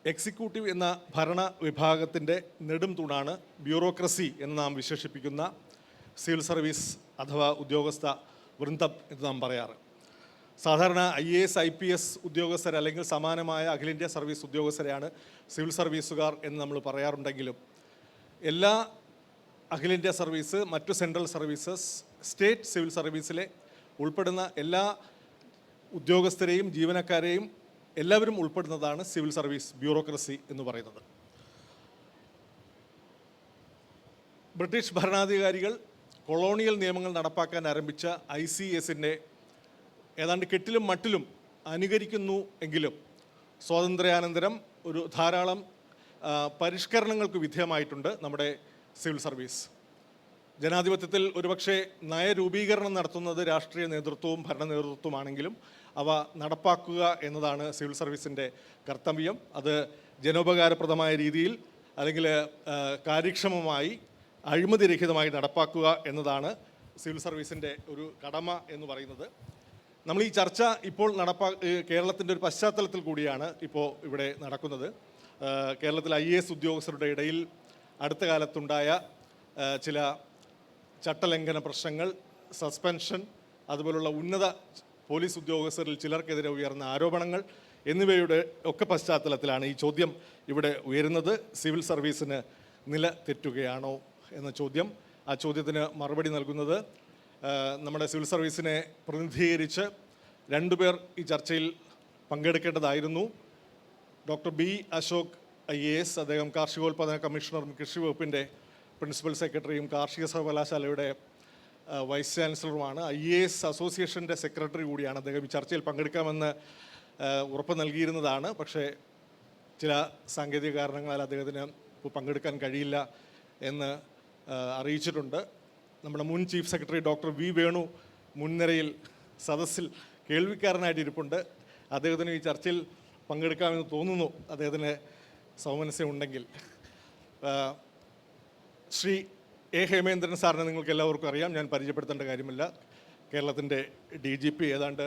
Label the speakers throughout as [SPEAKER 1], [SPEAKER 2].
[SPEAKER 1] Executive എന്ന ഭരണ വിഭാഗത്തിൻ്റെ നെടും തൂണാണ് ബ്യൂറോക്രസി എന്ന് നാം വിശേഷിപ്പിക്കുന്ന സിവിൽ സർവീസ് അഥവാ ഉദ്യോഗസ്ഥ വൃന്ദം എന്ന് നാം പറയാറ്. സാധാരണ IAS IPS ഉദ്യോഗസ്ഥർ അല്ലെങ്കിൽ സമാനമായ അഖിലേന്ത്യാ സർവീസ് ഉദ്യോഗസ്ഥരെയാണ് സിവിൽ സർവീസുകാർ എന്ന് നമ്മൾ പറയാറുണ്ടെങ്കിലും എല്ലാ അഖിലേന്ത്യാ സർവീസ്, മറ്റു സെൻട്രൽ സർവീസസ്, സ്റ്റേറ്റ് സിവിൽ സർവീസിലെ ഉൾപ്പെടുന്ന എല്ലാ ഉദ്യോഗസ്ഥരെയും ജീവനക്കാരെയും എല്ലാവരും ഉൾപ്പെടുന്നതാണ് സിവിൽ സർവീസ് ബ്യൂറോക്രസി എന്ന് പറയുന്നത്. ബ്രിട്ടീഷ് ഭരണാധികാരികൾ കൊളോണിയൽ നിയമങ്ങൾ നടപ്പാക്കാൻ ആരംഭിച്ച ICSന്റെ ഏതാണ്ട് കെട്ടിലും മട്ടിലും അനുകരിക്കുന്നു എങ്കിലും സ്വാതന്ത്ര്യാനന്തരം ഒരു ധാരാളം പരിഷ്കരണങ്ങൾക്ക് വിധേയമായിട്ടുണ്ട് നമ്മുടെ സിവിൽ സർവീസ്. ജനാധിപത്യത്തിൽ ഒരുപക്ഷെ നയരൂപീകരണം നടത്തുന്നത് രാഷ്ട്രീയ നേതൃത്വവും ഭരണ നേതൃത്വമാണെങ്കിലും അവ നടപ്പാക്കുക എന്നതാണ് സിവിൽ സർവീസിൻ്റെ കർത്തവ്യം. അത് ജനോപകാരപ്രദമായ രീതിയിൽ അല്ലെങ്കിൽ കാര്യക്ഷമമായി അഴിമതിരഹിതമായി നടപ്പാക്കുക എന്നതാണ് സിവിൽ സർവീസിൻ്റെ ഒരു കടമ എന്ന് പറയുന്നത്. നമ്മൾ ഈ ചർച്ച ഇപ്പോൾ കേരളത്തിൻ്റെ ഒരു പശ്ചാത്തലത്തിൽ കൂടിയാണ് ഇപ്പോൾ ഇവിടെ നടക്കുന്നത്. കേരളത്തിൽ IAS ഉദ്യോഗസ്ഥരുടെ ഇടയിൽ അടുത്ത കാലത്തുണ്ടായ ചില ചട്ടലംഘന പ്രശ്നങ്ങൾ, സസ്പെൻഷൻ, അതുപോലുള്ള ഉന്നത പോലീസ് ഉദ്യോഗസ്ഥരിൽ ചിലർക്കെതിരെ ഉയർന്ന ആരോപണങ്ങൾ എന്നിവയുടെ ഒക്കെ പശ്ചാത്തലത്തിലാണ് ഈ ചോദ്യം ഇവിടെ ഉയരുന്നത്. സിവിൽ സർവീസിന് നില തെറ്റുകയാണോ എന്ന ചോദ്യം. ആ ചോദ്യത്തിന് മറുപടി നൽകുന്നത് നമ്മുടെ സിവിൽ സർവീസിനെ പ്രതിനിധീകരിച്ച് രണ്ടുപേർ ഈ ചർച്ചയിൽ പങ്കെടുക്കേണ്ടതായിരുന്നു. Doctor B. അശോക് IAS, അദ്ദേഹം കാർഷികോൽപാദന കമ്മീഷണറും കൃഷി വകുപ്പിൻ്റെ പ്രിൻസിപ്പൽ സെക്രട്ടറിയും കാർഷിക സർവകലാശാലയുടെ വൈസ് ചാൻസലറുമാണ്. IAS അസോസിയേഷൻ്റെ സെക്രട്ടറി കൂടിയാണ്. അദ്ദേഹം ഈ ചർച്ചയിൽ പങ്കെടുക്കാമെന്ന് ഉറപ്പ് നൽകിയിരുന്നതാണ്. പക്ഷേ ചില സാങ്കേതിക കാരണങ്ങളാൽ അദ്ദേഹത്തിന് പങ്കെടുക്കാൻ കഴിയില്ല എന്ന് അറിയിച്ചിട്ടുണ്ട്. നമ്മുടെ മുൻ chief secretary doctor V. Venu മുൻനിരയിൽ സദസ്സിൽ കേൾവിക്കാരനായിട്ട് ഇരിപ്പുണ്ട്. അദ്ദേഹത്തിന് ഈ ചർച്ചയിൽ പങ്കെടുക്കാമെന്ന് തോന്നുന്നു, അദ്ദേഹത്തിന് സൗമനസ്യമുണ്ടെങ്കിൽ. ശ്രീ A. ഹേമേന്ദ്രൻ സാറിനെ നിങ്ങൾക്ക് എല്ലാവർക്കും അറിയാം, ഞാൻ പരിചയപ്പെടുത്തേണ്ട കാര്യമില്ല. കേരളത്തിൻ്റെ DGP, ഏതാണ്ട്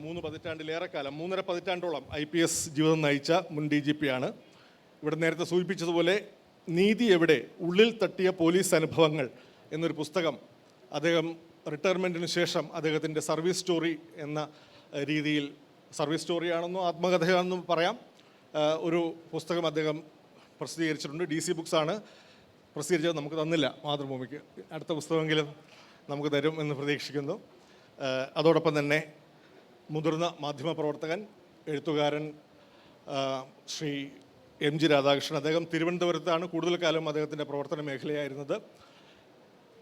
[SPEAKER 1] 3 പതിറ്റാണ്ടിലേറെ കാലം, 3.5 പതിറ്റാണ്ടോളം IPS ജീവിതം നയിച്ച മുൻ DGP ആണ്. ഇവിടെ നേരത്തെ സൂചിപ്പിച്ചതുപോലെ നീതി എവിടെ, ഉള്ളിൽ തട്ടിയ പോലീസ് അനുഭവങ്ങൾ എന്നൊരു പുസ്തകം അദ്ദേഹം റിട്ടയർമെൻറ്റിന് ശേഷം അദ്ദേഹത്തിൻ്റെ സർവീസ് സ്റ്റോറി എന്ന രീതിയിൽ, സർവീസ് സ്റ്റോറിയാണെന്നോ ആത്മകഥയാണെന്നോ പറയാം, ഒരു പുസ്തകം അദ്ദേഹം പ്രസിദ്ധീകരിച്ചിട്ടുണ്ട്. DC ബുക്സ് ആണ് പ്രസിദ്ധീകരിച്ചത്. നമുക്ക് തന്നില്ല മാതൃഭൂമിക്ക്. അടുത്ത പുസ്തകമെങ്കിലും നമുക്ക് തരും എന്ന് പ്രതീക്ഷിക്കുന്നു. അതോടൊപ്പം തന്നെ മുതിർന്ന മാധ്യമപ്രവർത്തകൻ, എഴുത്തുകാരൻ ശ്രീ MG രാധാകൃഷ്ണൻ, അദ്ദേഹം തിരുവനന്തപുരത്താണ് കൂടുതൽ കാലം അദ്ദേഹത്തിൻ്റെ പ്രവർത്തന മേഖലയായിരുന്നത്.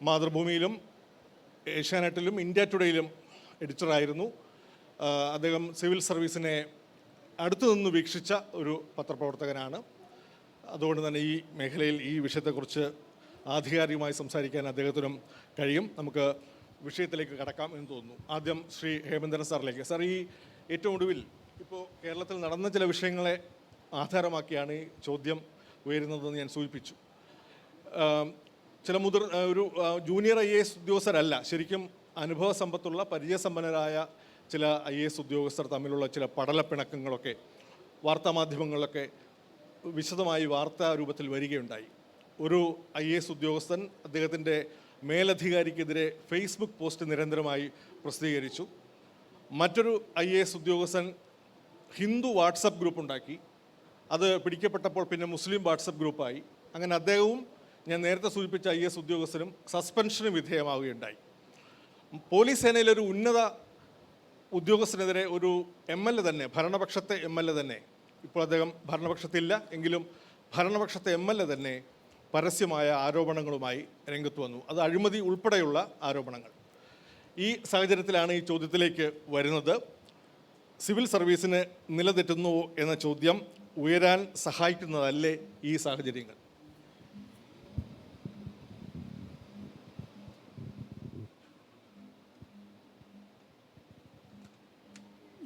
[SPEAKER 1] മാതൃഭൂമിയിലും ഏഷ്യാനെറ്റിലും ഇന്ത്യ ടുഡേയിലും എഡിറ്ററായിരുന്നു. അദ്ദേഹം സിവിൽ സർവീസിനെ അടുത്തു നിന്ന് വീക്ഷിച്ച ഒരു പത്രപ്രവർത്തകനാണ്. അതുകൊണ്ട് തന്നെ ഈ മേഖലയിൽ ഈ വിഷയത്തെക്കുറിച്ച് ആധികാരികമായി സംസാരിക്കാൻ അദ്ദേഹത്തിനും കഴിയും. നമുക്ക് വിഷയത്തിലേക്ക് കടക്കാം എന്ന് തോന്നുന്നു. ആദ്യം ശ്രീ ഹേമേന്ദ്രൻ സാറിലേക്ക്. സാർ, ഈ ഏറ്റവും ഒടുവിൽ ഇപ്പോൾ കേരളത്തിൽ നടന്ന ചില വിഷയങ്ങളെ ആധാരമാക്കിയാണ് ഈ ചോദ്യം ഉയരുന്നതെന്ന് ഞാൻ സൂചിപ്പിച്ചു. ചില ഒരു ജൂനിയർ IAS ഉദ്യോഗസ്ഥരല്ല, ശരിക്കും അനുഭവ സമ്പത്തുള്ള പരിചയസമ്പന്നരായ ചില IAS ഉദ്യോഗസ്ഥർ തമ്മിലുള്ള ചില പടലപ്പിണക്കങ്ങളൊക്കെ വാർത്താമാധ്യമങ്ങളിലൊക്കെ വിശദമായി വാർത്താ രൂപത്തിൽ വരികയുണ്ടായി. ഒരു IAS ഉദ്യോഗസ്ഥൻ അദ്ദേഹത്തിൻ്റെ മേലധികാരിക്കെതിരെ ഫേസ്ബുക്ക് പോസ്റ്റ് നിരന്തരമായി പ്രസിദ്ധീകരിച്ചു. മറ്റൊരു IAS ഉദ്യോഗസ്ഥൻ ഹിന്ദു വാട്സപ്പ് ഗ്രൂപ്പ് ഉണ്ടാക്കി. അത് പിടിക്കപ്പെട്ടപ്പോൾ പിന്നെ മുസ്ലിം വാട്സപ്പ് ഗ്രൂപ്പായി. അങ്ങനെ അദ്ദേഹവും ഞാൻ നേരത്തെ സൂചിപ്പിച്ച IAS ഉദ്യോഗസ്ഥരും സസ്പെൻഷന് വിധേയമാവുകയുണ്ടായി. പോലീസ് സേനയിലൊരു ഉന്നത ഉദ്യോഗസ്ഥനെതിരെ ഒരു MLA തന്നെ, ഭരണപക്ഷത്തെ MLA തന്നെ, ഇപ്പോൾ അദ്ദേഹം ഭരണപക്ഷത്തില്ല എങ്കിലും ഭരണപക്ഷത്തെ MLA തന്നെ പരസ്യമായ ആരോപണങ്ങളുമായി രംഗത്ത് വന്നു. അത് അഴിമതി ഉൾപ്പെടെയുള്ള ആരോപണങ്ങൾ. ഈ സാഹചര്യത്തിലാണ് ഈ ചോദ്യത്തിലേക്ക് വരുന്നത്. സിവിൽ സർവീസിന് നിലതെറ്റുന്നുവോ എന്ന ചോദ്യം ഉയരാൻ സഹായിക്കുന്നതല്ലേ ഈ സാഹചര്യങ്ങൾ?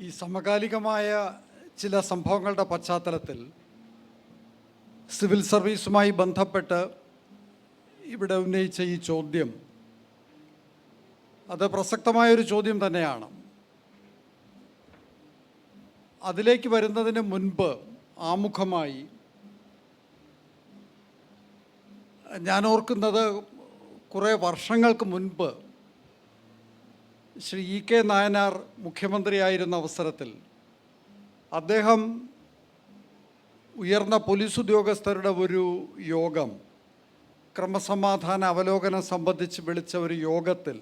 [SPEAKER 2] ഈ സമകാലികമായ ചില സംഭവങ്ങളുടെ പശ്ചാത്തലത്തിൽ സിവിൽ സർവീസുമായി ബന്ധപ്പെട്ട് ഇവിടെ ഉന്നയിച്ച ഈ ചോദ്യം അത് പ്രസക്തമായൊരു ചോദ്യം തന്നെയാണ്. അതിലേക്ക് വരുന്നതിന് മുൻപ് ആമുഖമായി ഞാൻ ഓർക്കുന്നത് കുറേ വർഷങ്ങൾക്ക് മുൻപ് ശ്രീ ഇ കെ നായനാർ മുഖ്യമന്ത്രിയായിരുന്ന അവസരത്തിൽ അദ്ദേഹം ഉയർന്ന പോലീസ് ഉദ്യോഗസ്ഥരുടെ ഒരു യോഗം, ക്രമസമാധാന അവലോകനം സംബന്ധിച്ച് വിളിച്ച ഒരു യോഗത്തിൽ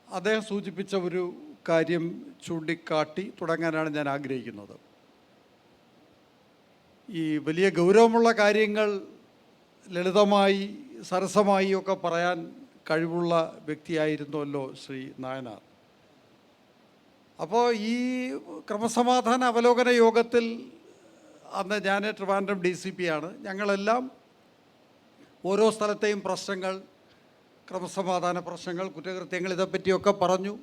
[SPEAKER 2] അദ്ദേഹം സൂചിപ്പിച്ച ഒരു കാര്യം ചൂണ്ടിക്കാട്ടി തുടങ്ങാനാണ് ഞാൻ ആഗ്രഹിക്കുന്നത്. ഈ വലിയ ഗൗരവമുള്ള കാര്യങ്ങൾ ലളിതമായി സരസമായി ഒക്കെ പറയാൻ കഴിവുള്ള വ്യക്തിയായിരുന്നുവല്ലോ ശ്രീ നായനാർ. അപ്പോൾ ഈ ക്രമസമാധാന അവലോകന യോഗത്തിൽ അന്ന് ഞാൻ ട്രിവാൻഡ്രം DCP ആണ്. ഞങ്ങളെല്ലാം ഓരോ സ്ഥലത്തെയും പ്രശ്നങ്ങൾ, ക്രമസമാധാന പ്രശ്നങ്ങൾ, കുറ്റകൃത്യങ്ങൾ, ഇതേപ്പറ്റിയൊക്കെ പറഞ്ഞു.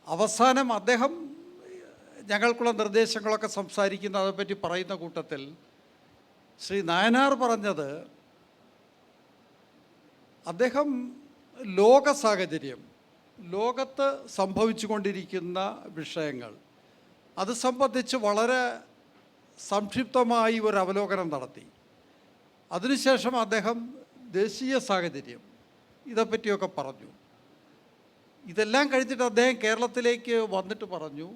[SPEAKER 2] അവസാനം അദ്ദേഹം ഞങ്ങൾക്കുള്ള നിർദ്ദേശങ്ങളൊക്കെ സംസാരിക്കുന്ന, അതേപ്പറ്റി പറയുന്ന കൂട്ടത്തിൽ ശ്രീ നായനാർ പറഞ്ഞത്, അദ്ദേഹം ലോക സാഹചര്യം, ലോകത്ത് സംഭവിച്ചു കൊണ്ടിരിക്കുന്ന വിഷയങ്ങൾ, അത് സംബന്ധിച്ച് വളരെ സംക്ഷിപ്തമായി ഒരു അവലോകനം നടത്തി. അതിനുശേഷം അദ്ദേഹം ദേശീയ സാഹചര്യം, ഇതേപ്പറ്റിയൊക്കെ പറഞ്ഞു. ഇതെല്ലാം കഴിഞ്ഞിട്ട് അദ്ദേഹം കേരളത്തിലേക്ക് വന്നിട്ട് പറഞ്ഞു,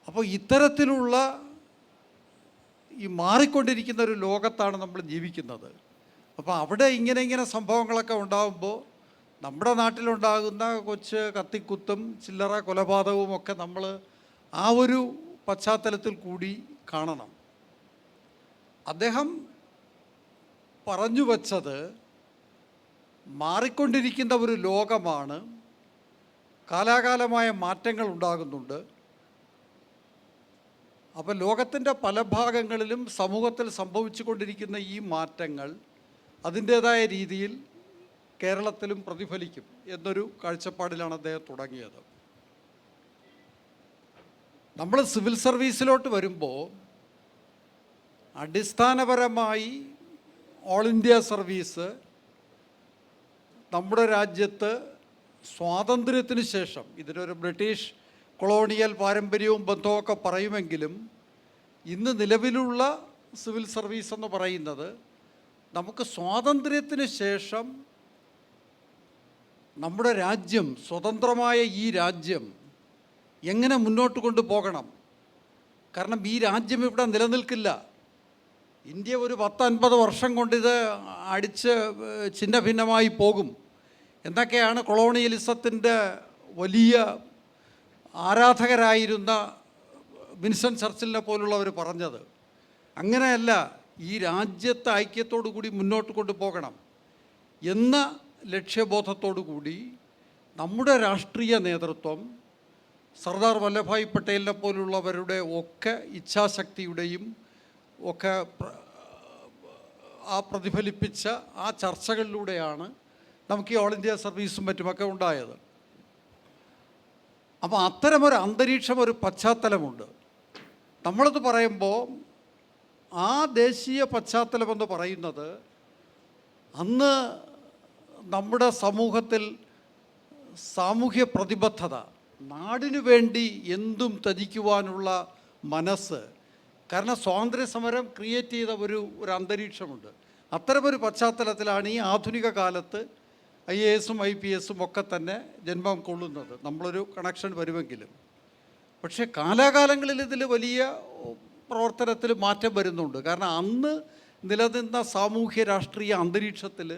[SPEAKER 2] അപ്പോൾ ഇത്തരത്തിലുള്ള ഈ മാറിക്കൊണ്ടിരിക്കുന്ന ഒരു ലോകത്താണ് നമ്മൾ ജീവിക്കുന്നത്. അപ്പോൾ അവിടെ ഇങ്ങനെ സംഭവങ്ങളൊക്കെ ഉണ്ടാകുമ്പോൾ നമ്മുടെ നാട്ടിലുണ്ടാകുന്ന കൊച്ച് കത്തിക്കുത്തും ചില്ലറ കൊലപാതകവും ഒക്കെ നമ്മൾ ആ ഒരു പശ്ചാത്തലത്തിൽ കൂടി കാണണം. അദ്ദേഹം പറഞ്ഞു വച്ചത്, മാറിക്കൊണ്ടിരിക്കുന്ന ഒരു ലോകമാണ്, കാലാകാലമായ മാറ്റങ്ങൾ ഉണ്ടാകുന്നുണ്ട്. അപ്പോൾ ലോകത്തിൻ്റെ പല ഭാഗങ്ങളിലും സമൂഹത്തിൽ സംഭവിച്ചു കൊണ്ടിരിക്കുന്ന ഈ മാറ്റങ്ങൾ അതിൻ്റേതായ രീതിയിൽ കേരളത്തിലും പ്രതിഫലിക്കും എന്നൊരു കാഴ്ചപ്പാടിലാണ് അദ്ദേഹം തുടങ്ങിയത്. നമ്മൾ സിവിൽ സർവീസിലോട്ട് വരുമ്പോൾ അടിസ്ഥാനപരമായി ഓൾ ഇന്ത്യ സർവീസ് നമ്മുടെ രാജ്യത്ത് സ്വാതന്ത്ര്യത്തിന് ശേഷം, ഇതിനൊരു ബ്രിട്ടീഷ് കൊളോണിയൽ പാരമ്പര്യവും ബന്ധമൊക്കെ പറയുമെങ്കിലും ഇന്ന് നിലവിലുള്ള സിവിൽ സർവീസ് എന്ന് പറയുന്നത് നമുക്ക് സ്വാതന്ത്ര്യത്തിന് ശേഷം നമ്മുടെ രാജ്യം, സ്വതന്ത്രമായ ഈ രാജ്യം എങ്ങനെ മുന്നോട്ട് കൊണ്ടുപോകണം. കാരണം ഈ രാജ്യം ഇവിടെ നിലനിൽക്കില്ല. ഇന്ത്യ ഒരു 10-50 വർഷം കൊണ്ടിത് അടിച്ച് ഛിന്ന ഭിന്നമായി പോകും എന്നൊക്കെയാണ് കൊളോണിയലിസത്തിൻ്റെ വലിയ ആരാധകരായിരുന്ന വിൻസ്റ്റൺ ചർച്ചിലിനെ പോലുള്ളവർ പറഞ്ഞത്. അങ്ങനെയല്ല, ഈ രാജ്യത്തെ ഐക്യത്തോടു കൂടി മുന്നോട്ട് കൊണ്ടുപോകണം എന്ന ലക്ഷ്യബോധത്തോടു കൂടി നമ്മുടെ രാഷ്ട്രീയ നേതൃത്വം സർദാർ വല്ലഭായ് പട്ടേലിനെ പോലുള്ളവരുടെ ഒക്കെ ഇച്ഛാശക്തിയുടെയും ഒക്കെ ആ പ്രതിഫലിപ്പിച്ച ആ ചർച്ചകളിലൂടെയാണ് നമുക്ക് ഈ ഓൾ ഇന്ത്യ സർവീസും മറ്റുമൊക്കെ ഉണ്ടായത്. അപ്പോൾ അത്തരമൊരു അന്തരീക്ഷം, ഒരു പശ്ചാത്തലമുണ്ട്. നമ്മളത് പറയുമ്പോൾ ആ ദേശീയ പശ്ചാത്തലമെന്ന് പറയുന്നത്, അന്ന് നമ്മുടെ സമൂഹത്തിൽ സാമൂഹ്യ പ്രതിബദ്ധത, നാടിനു വേണ്ടി എന്തും ത്യജിക്കുവാനുള്ള മനസ്സ്, കാരണം സ്വാതന്ത്ര്യ സമരം ക്രിയേറ്റ് ചെയ്ത ഒരു അന്തരീക്ഷമുണ്ട്. അത്തരമൊരു പശ്ചാത്തലത്തിലാണ് ഈ ആധുനിക കാലത്ത് IASഉം IPSഉം ഒക്കെ തന്നെ ജന്മം കൊള്ളുന്നത്. നമ്മളൊരു കണക്ഷൻ വരുമെങ്കിലും പക്ഷേ കാലാകാലങ്ങളിൽ ഇതിൽ വലിയ പ്രവർത്തനത്തിൽ മാറ്റം വരുന്നുണ്ട്. കാരണം അന്ന് നിലനിന്ന സാമൂഹ്യ രാഷ്ട്രീയ അന്തരീക്ഷത്തിൽ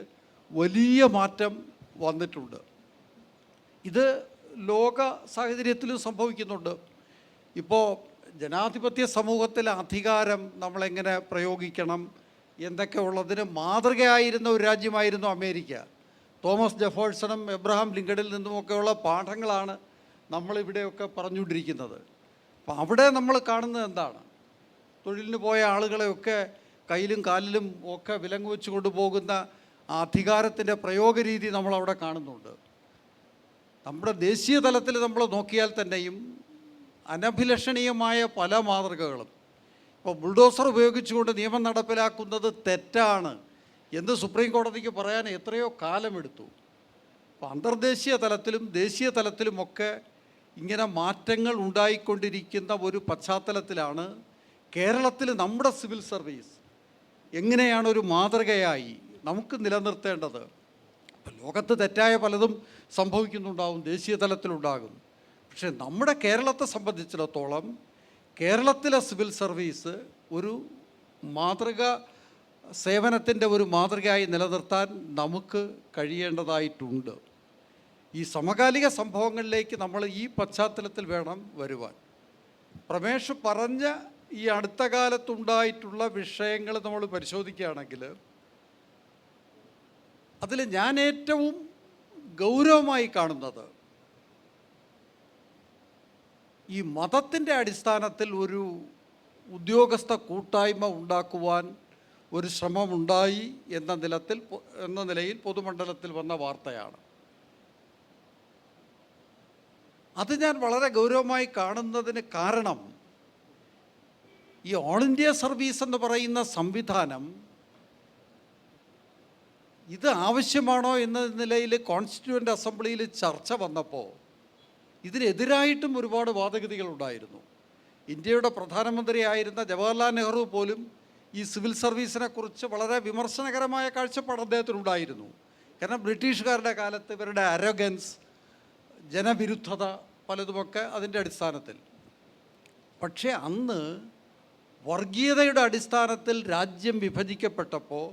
[SPEAKER 2] വലിയ മാറ്റം വന്നിട്ടുണ്ട്. ഇത് ലോക സാഹചര്യത്തിലും സംഭവിക്കുന്നുണ്ട്. ഇപ്പോൾ ജനാധിപത്യ സമൂഹത്തിലെ അധികാരം നമ്മളെങ്ങനെ പ്രയോഗിക്കണം എന്തൊക്കെ ഉള്ളതിന് മാതൃകയായിരുന്ന ഒരു രാജ്യമായിരുന്നു അമേരിക്ക. തോമസ് ജെഫേഴ്സണും എബ്രഹാം ലിങ്കണിൽ നിന്നുമൊക്കെയുള്ള പാഠങ്ങളാണ് നമ്മളിവിടെയൊക്കെ പറഞ്ഞുകൊണ്ടിരിക്കുന്നത്. അപ്പം അവിടെ നമ്മൾ കാണുന്നത് എന്താണ്? തൊഴിലിന് പോയ ആളുകളെയൊക്കെ കയ്യിലും കാലിലും ഒക്കെ വിലങ്ങ് വെച്ച് കൊണ്ടുപോകുന്ന അധികാരത്തിൻ്റെ പ്രയോഗരീതി നമ്മളവിടെ കാണുന്നുണ്ട്. നമ്മുടെ ദേശീയ തലത്തിൽ നമ്മൾ നോക്കിയാൽ തന്നെയും അനഭിലഷണീയമായ പല മാതൃകകളും. ഇപ്പോൾ ബുൾഡോസർ ഉപയോഗിച്ചുകൊണ്ട് നിയമം നടപ്പിലാക്കുന്നത് തെറ്റാണ് എന്ന് സുപ്രീം കോടതിക്ക് പറയാൻ എത്രയോ കാലമെടുത്തു. അപ്പോൾ അന്തർദേശീയ തലത്തിലും ദേശീയ തലത്തിലുമൊക്കെ ഇങ്ങനെ മാറ്റങ്ങൾ ഉണ്ടായിക്കൊണ്ടിരിക്കുന്ന ഒരു പശ്ചാത്തലത്തിലാണ് കേരളത്തിൽ നമ്മുടെ സിവിൽ സർവീസ് എങ്ങനെയാണ് ഒരു മാതൃകയായി നമുക്ക് നിലനിർത്തേണ്ടത്. ലോകത്ത് തെറ്റായ പലതും സംഭവിക്കുന്നുണ്ടാവും, ദേശീയ തലത്തിലുണ്ടാകും. പക്ഷേ നമ്മുടെ കേരളത്തെ സംബന്ധിച്ചിടത്തോളം കേരളത്തിലെ സിവിൽ സർവീസ് ഒരു മാതൃക, സേവനത്തിൻ്റെ ഒരു മാതൃകയായി നിലനിർത്താൻ നമുക്ക് കഴിയേണ്ടതായിട്ടുണ്ട്. ഈ സമകാലിക സംഭവങ്ങളിലേക്ക് നമ്മൾ ഈ പശ്ചാത്തലത്തിൽ വേണം വരുവാൻ. പ്രമേഷ് പറഞ്ഞ ഈ അടുത്ത കാലത്തുണ്ടായിട്ടുള്ള വിഷയങ്ങൾ നമ്മൾ പരിശോധിക്കുകയാണെങ്കിൽ അതിൽ ഞാൻ ഏറ്റവും ഗൗരവമായി കാണുന്നത് ഈ മതത്തിൻ്റെ അടിസ്ഥാനത്തിൽ ഒരു ഉദ്യോഗസ്ഥ കൂട്ടായ്മ ഉണ്ടാക്കുവാൻ ഒരു ശ്രമമുണ്ടായി എന്ന നിലയിൽ പൊതുമണ്ഡലത്തിൽ വന്ന വാർത്തയാണ്. അത് ഞാൻ വളരെ ഗൗരവമായി കാണുന്നതിന് കാരണം ഈ ഓൾ ഇന്ത്യ സർവീസ് എന്ന് പറയുന്ന സംവിധാനം ഇത് ആവശ്യമാണോ എന്ന നിലയിൽ കോൺസ്റ്റിറ്റ്യൂവൻ്റ് അസംബ്ലിയിൽ ചർച്ച വന്നപ്പോൾ ഇതിനെതിരായിട്ടും ഒരുപാട് വാദഗതികളുണ്ടായിരുന്നു. ഇന്ത്യയുടെ പ്രധാനമന്ത്രിയായിരുന്ന ജവഹർലാൽ നെഹ്റു പോലും ഈ സിവിൽ സർവീസിനെ കുറിച്ച് വളരെ വിമർശനകരമായ കാഴ്ചപ്പാട് അദ്ദേഹത്തിനുണ്ടായിരുന്നു. കാരണം ബ്രിട്ടീഷുകാരുടെ കാലത്ത് ഇവരുടെ അരോഗൻസ്, ജനവിരുദ്ധത പലതുമൊക്കെ അതിൻ്റെ അടിസ്ഥാനത്തിൽ. പക്ഷേ അന്ന് വർഗീയതയുടെ അടിസ്ഥാനത്തിൽ രാജ്യം വിഭജിക്കപ്പെട്ടപ്പോൾ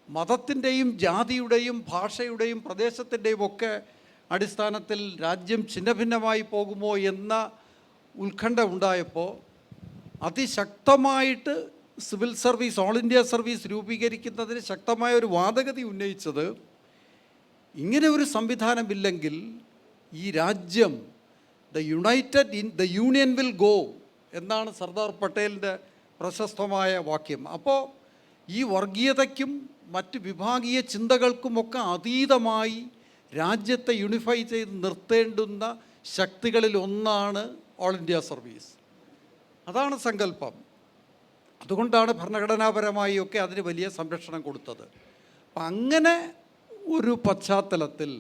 [SPEAKER 2] മതത്തിൻ്റെയും ജാതിയുടെയും ഭാഷയുടെയും പ്രദേശത്തിൻ്റെയും ഒക്കെ അടിസ്ഥാനത്തിൽ രാജ്യം ഛിന്നഭിന്നമായി പോകുമോ എന്ന ഉത്കണ്ഠ ഉണ്ടായപ്പോൾ അതിശക്തമായിട്ട് civil service, all India service രൂപീകരിക്കുന്നതിന് ശക്തമായ ഒരു വാദഗതി ഉന്നയിച്ചത് ഇങ്ങനെ ഒരു സംവിധാനമില്ലെങ്കിൽ ഈ രാജ്യം ദ യൂണിയൻ വിൽ ഗോ എന്നാണ് സർദാർ പട്ടേലിൻ്റെ പ്രശസ്തമായ വാക്യം. അപ്പോൾ ഈ വർഗീയതയ്ക്കും മറ്റ് വിഭാഗീയ ചിന്തകൾക്കുമൊക്കെ അതീതമായി രാജ്യത്തെ യൂണിഫൈ ചെയ്ത് നിർത്തേണ്ടുന്ന ശക്തികളിൽ ഒന്നാണ് ഓൾ ഇന്ത്യ സർവീസ്. അതാണ് സങ്കല്പം. അതുകൊണ്ടാണ് ഭരണഘടനാപരമായി ഒക്കെ അതിന് വലിയ സംരക്ഷണം കൊടുത്തത്. അപ്പം അങ്ങനെ ഒരു പശ്ചാത്തലത്തിൽ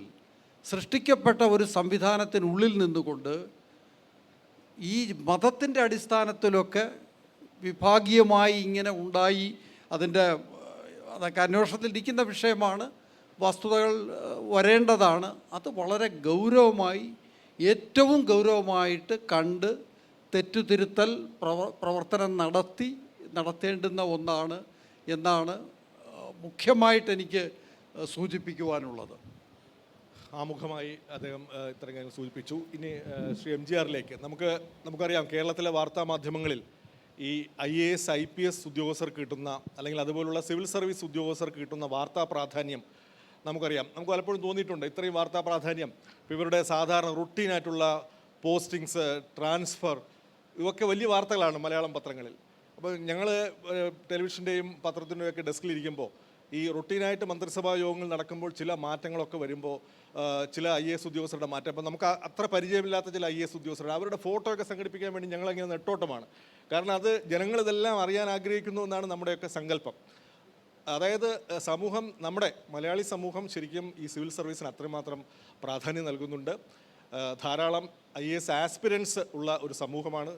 [SPEAKER 2] സൃഷ്ടിക്കപ്പെട്ട ഒരു സംവിധാനത്തിനുള്ളിൽ നിന്നുകൊണ്ട് ഈ മതത്തിൻ്റെ അടിസ്ഥാനത്തിലൊക്കെ വിഭാഗീയമായി ഇങ്ങനെ ഉണ്ടായി, അതൊക്കെ അന്വേഷണത്തിലിരിക്കുന്ന വിഷയമാണ്, വസ്തുതകൾ വരേണ്ടതാണ്. അത് വളരെ ഗൗരവമായി, ഏറ്റവും ഗൗരവമായിട്ട് കണ്ട് തെറ്റുതിരുത്തൽ പ്രവർത്തനം നടത്തേണ്ടുന്ന ഒന്നാണ് എന്നാണ് മുഖ്യമായിട്ട് എനിക്ക് സൂചിപ്പിക്കുവാനുള്ളത്.
[SPEAKER 1] ആമുഖമായി അദ്ദേഹം ഇത്തരം കാര്യങ്ങൾ സൂചിപ്പിച്ചു. ഇനി ശ്രീ MGRലേക്ക് നമുക്കറിയാം, കേരളത്തിലെ വാർത്താ മാധ്യമങ്ങളിൽ ഈ IAS IPS ഉദ്യോഗസ്ഥർക്ക് കിട്ടുന്ന, അല്ലെങ്കിൽ അതുപോലുള്ള സിവിൽ സർവീസ് ഉദ്യോഗസ്ഥർക്ക് കിട്ടുന്ന വാർത്താ പ്രാധാന്യം നമുക്കറിയാം. നമുക്ക് പലപ്പോഴും തോന്നിയിട്ടുണ്ട് ഇത്രയും വാർത്താ പ്രാധാന്യം ഇവരുടെ സാധാരണ റുട്ടീനായിട്ടുള്ള പോസ്റ്റിങ്സ്, ട്രാൻസ്ഫർ, ഇതൊക്കെ വലിയ വാർത്തകളാണ് മലയാളം പത്രങ്ങളിൽ. അപ്പോൾ ഞങ്ങൾ ടെലിവിഷൻ്റെയും പത്രത്തിൻ്റെയും ഒക്കെ ഡെസ്കിലിരിക്കുമ്പോൾ ഈ റുട്ടീനായിട്ട് മന്ത്രിസഭാ യോഗങ്ങൾ നടക്കുമ്പോൾ ചില മാറ്റങ്ങളൊക്കെ വരുമ്പോൾ ചില IAS ഉദ്യോഗസ്ഥരുടെ മാറ്റം, അപ്പോൾ നമുക്ക് അത്ര പരിചയമില്ലാത്ത ചില IAS ഉദ്യോഗസ്ഥരുടെ അവരുടെ ഫോട്ടോ ഒക്കെ സംഘടിപ്പിക്കാൻ വേണ്ടി ഞങ്ങളങ്ങനെ നെട്ടോട്ടമാണ്. കാരണം അത് ജനങ്ങളിതെല്ലാം അറിയാൻ ആഗ്രഹിക്കുന്നു എന്നാണ് നമ്മുടെയൊക്കെ സങ്കല്പം. അതായത് സമൂഹം, നമ്മുടെ മലയാളി സമൂഹം ശരിക്കും ഈ സിവിൽ സർവീസിന് അത്രമാത്രം പ്രാധാന്യം നൽകുന്നുണ്ട്. ധാരാളം IAS ആസ്പിരൻസ് ഉള്ള ഒരു സമൂഹമാണ്.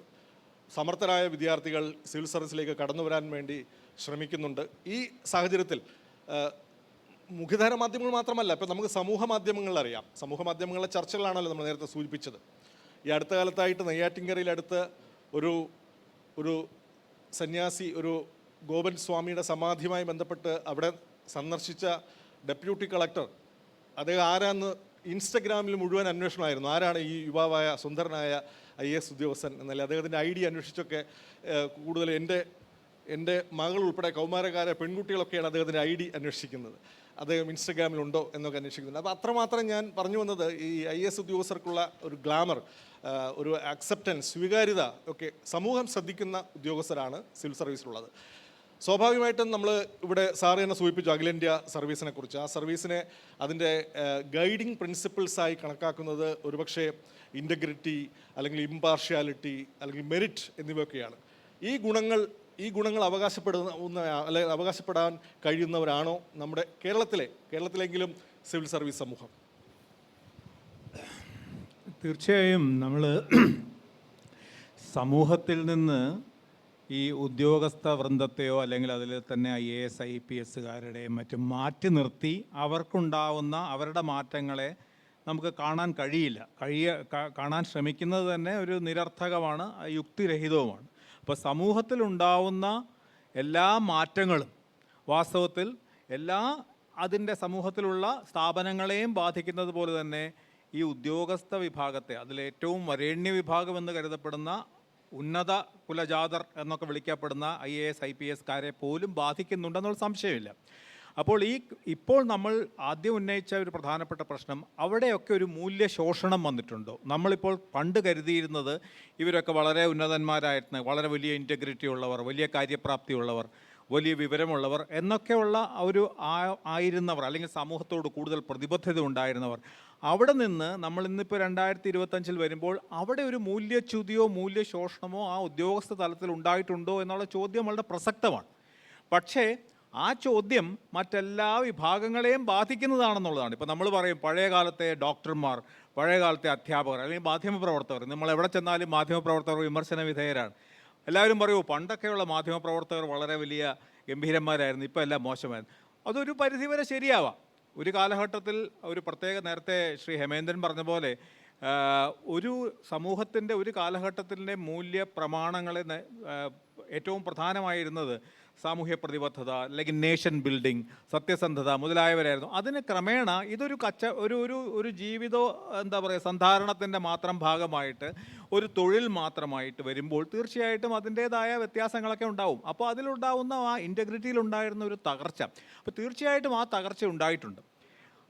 [SPEAKER 1] സമർത്ഥരായ വിദ്യാർത്ഥികൾ സിവിൽ സർവീസിലേക്ക് കടന്നു വരാൻ വേണ്ടി ശ്രമിക്കുന്നുണ്ട്. ഈ സാഹചര്യത്തിൽ മുഖ്യധാര മാധ്യമങ്ങൾ മാത്രമല്ല, ഇപ്പം നമുക്ക് സമൂഹ മാധ്യമങ്ങളിൽ അറിയാം. സമൂഹ മാധ്യമങ്ങളിലെ ചർച്ചകളാണല്ലോ നമ്മൾ നേരത്തെ സൂചിപ്പിച്ചത്. ഈ അടുത്ത കാലത്തായിട്ട് നെയ്യാറ്റിൻകരയിലടുത്ത് ഒരു സന്യാസി, ഒരു ഗോപൻ സ്വാമിയുടെ സമാധിയുമായി ബന്ധപ്പെട്ട് അവിടെ സന്ദർശിച്ച ഡെപ്യൂട്ടി കളക്ടർ, അദ്ദേഹം ആരാന്ന് ഇൻസ്റ്റഗ്രാമിൽ മുഴുവൻ അന്വേഷണമായിരുന്നു. ആരാണ് ഈ യുവാവായ സുന്ദരനായ IAS ഉദ്യോഗസ്ഥൻ എന്നല്ല, അദ്ദേഹത്തിൻ്റെ ID അന്വേഷിച്ചൊക്കെ കൂടുതൽ എൻ്റെ മകൾ ഉൾപ്പെടെ കൗമാരക്കാരെ പെൺകുട്ടികളൊക്കെയാണ് അദ്ദേഹത്തിൻ്റെ ID അന്വേഷിക്കുന്നത്. അദ്ദേഹം ഇൻസ്റ്റഗ്രാമിലുണ്ടോ എന്നൊക്കെ അന്വേഷിക്കുന്നുണ്ട്. അപ്പോൾ അത്രമാത്രം ഞാൻ പറഞ്ഞു വന്നത് ഈ IAS ഉദ്യോഗസ്ഥർക്കുള്ള ഒരു ഗ്ലാമർ, ഒരു അക്സെപ്റ്റൻസ്, സ്വീകാര്യത ഒക്കെ സമൂഹം ശ്രദ്ധിക്കുന്ന ഉദ്യോഗസ്ഥരാണ് സിവിൽ സർവീസിലുള്ളത്. സ്വാഭാവികമായിട്ടും നമ്മൾ ഇവിടെ സാറ് തന്നെ സൂചിപ്പിച്ചു അഖിലേന്ത്യാ സർവീസിനെ കുറിച്ച്. ആ സർവീസിനെ അതിൻ്റെ ഗൈഡിങ് പ്രിൻസിപ്പിൾസായി കണക്കാക്കുന്നത് ഒരുപക്ഷെ ഇൻറ്റഗ്രിറ്റി, അല്ലെങ്കിൽ ഇമ്പാർഷ്യാലിറ്റി, അല്ലെങ്കിൽ മെറിറ്റ് എന്നിവയൊക്കെയാണ്. ഈ ഗുണങ്ങൾ അവകാശപ്പെടാൻ കഴിയുന്നവരാണോ നമ്മുടെ കേരളത്തിലെങ്കിലും സിവിൽ സർവീസ് സമൂഹം?
[SPEAKER 3] തീർച്ചയായും നമ്മൾ സമൂഹത്തിൽ നിന്ന് ഈ ഉദ്യോഗസ്ഥ വൃന്ദത്തെയോ അല്ലെങ്കിൽ അതിൽ തന്നെ IAS IPSകാരുടെയും മറ്റും മാറ്റി നിർത്തി അവർക്കുണ്ടാവുന്ന അവരുടെ മാറ്റങ്ങളെ നമുക്ക് കാണാൻ കഴിയില്ല. കാണാൻ ശ്രമിക്കുന്നത് തന്നെ ഒരു നിരർത്ഥകമാണ്, യുക്തിരഹിതവുമാണ്. അപ്പോൾ സമൂഹത്തിലുണ്ടാവുന്ന എല്ലാ മാറ്റങ്ങളും വാസ്തവത്തിൽ അതിൻ്റെ സമൂഹത്തിലുള്ള സ്ഥാപനങ്ങളെയും ബാധിക്കുന്നത് പോലെ തന്നെ ഈ ഉദ്യോഗസ്ഥ വിഭാഗത്തെ, അതിലേറ്റവും വരേണ്യ വിഭാഗമെന്ന് കരുതപ്പെടുന്ന ഉന്നത കുലജാതർ എന്നൊക്കെ വിളിക്കപ്പെടുന്ന IAS IPSകാരെ പോലും ബാധിക്കുന്നുണ്ടെന്നുള്ള സംശയമില്ല. അപ്പോൾ ഇപ്പോൾ നമ്മൾ ആദ്യം ഉന്നയിച്ച ഒരു പ്രധാനപ്പെട്ട പ്രശ്നം, അവിടെയൊക്കെ ഒരു മൂല്യശോഷണം വന്നിട്ടുണ്ടോ? നമ്മളിപ്പോൾ പണ്ട് കരുതിയിരുന്നത് ഇവരൊക്കെ വളരെ ഉന്നതന്മാരായിരുന്നു, വളരെ വലിയ ഇൻറ്റഗ്രിറ്റി ഉള്ളവർ, വലിയ കാര്യപ്രാപ്തിയുള്ളവർ, വലിയ വിവരമുള്ളവർ എന്നൊക്കെയുള്ള ഒരു ആയിരുന്നവർ, അല്ലെങ്കിൽ സമൂഹത്തോട് കൂടുതൽ പ്രതിബദ്ധത ഉണ്ടായിരുന്നവർ. അവിടെ നിന്ന് നമ്മൾ ഇന്നിപ്പോൾ 2025 വരുമ്പോൾ അവിടെ ഒരു മൂല്യച്യുതിയോ മൂല്യശോഷണമോ ആ ഉദ്യോഗസ്ഥ തലത്തിൽ ഉണ്ടായിട്ടുണ്ടോ എന്നുള്ള ചോദ്യം വളരെ പ്രസക്തമാണ്. പക്ഷേ ആ ചോദ്യം മറ്റെല്ലാ വിഭാഗങ്ങളെയും ബാധിക്കുന്നതാണെന്നുള്ളതാണ്. ഇപ്പോൾ നമ്മൾ പറയും പഴയ കാലത്തെ ഡോക്ടർമാർ, പഴയ കാലത്തെ അധ്യാപകർ, അല്ലെങ്കിൽ മാധ്യമപ്രവർത്തകർ, നമ്മൾ എവിടെ ചെന്നാലും മാധ്യമപ്രവർത്തകർ വിമർശന വിധേയരാണ്. എല്ലാവരും പറയൂ പണ്ടൊക്കെയുള്ള മാധ്യമപ്രവർത്തകർ വളരെ വലിയ ഗംഭീരന്മാരായിരുന്നു, ഇപ്പോൾ എല്ലാം മോശമായിരുന്നു. അതൊരു പരിധിവരെ ശരിയാവാം. ഒരു കാലഘട്ടത്തിൽ ഒരു പ്രത്യേക, നേരത്തെ ശ്രീ ഹേമേന്ദ്രൻ പറഞ്ഞ പോലെ ഒരു സമൂഹത്തിൻ്റെ ഒരു കാലഘട്ടത്തിൻ്റെ മൂല്യ പ്രമാണങ്ങളെ ഏറ്റവും പ്രധാനമായിരുന്നത് സാമൂഹ്യ പ്രതിബദ്ധത, അല്ലെങ്കിൽ നേഷൻ ബിൽഡിംഗ്, സത്യസന്ധത മുതലായവരായിരുന്നു. അതിന് ക്രമേണ ഇതൊരു ഒരു ജീവിത സന്ധാരണത്തിൻ്റെ മാത്രം ഭാഗമായിട്ട്, ഒരു തൊഴിൽ മാത്രമായിട്ട് വരുമ്പോൾ തീർച്ചയായിട്ടും അതിൻ്റേതായ വ്യത്യാസങ്ങളൊക്കെ ഉണ്ടാവും. അപ്പോൾ അതിലുണ്ടാവുന്ന ആ ഇൻറ്റഗ്രിറ്റിയിലുണ്ടായിരുന്ന ഒരു തകർച്ച, അപ്പോൾ തീർച്ചയായിട്ടും ആ തകർച്ച ഉണ്ടായിട്ടുണ്ട്.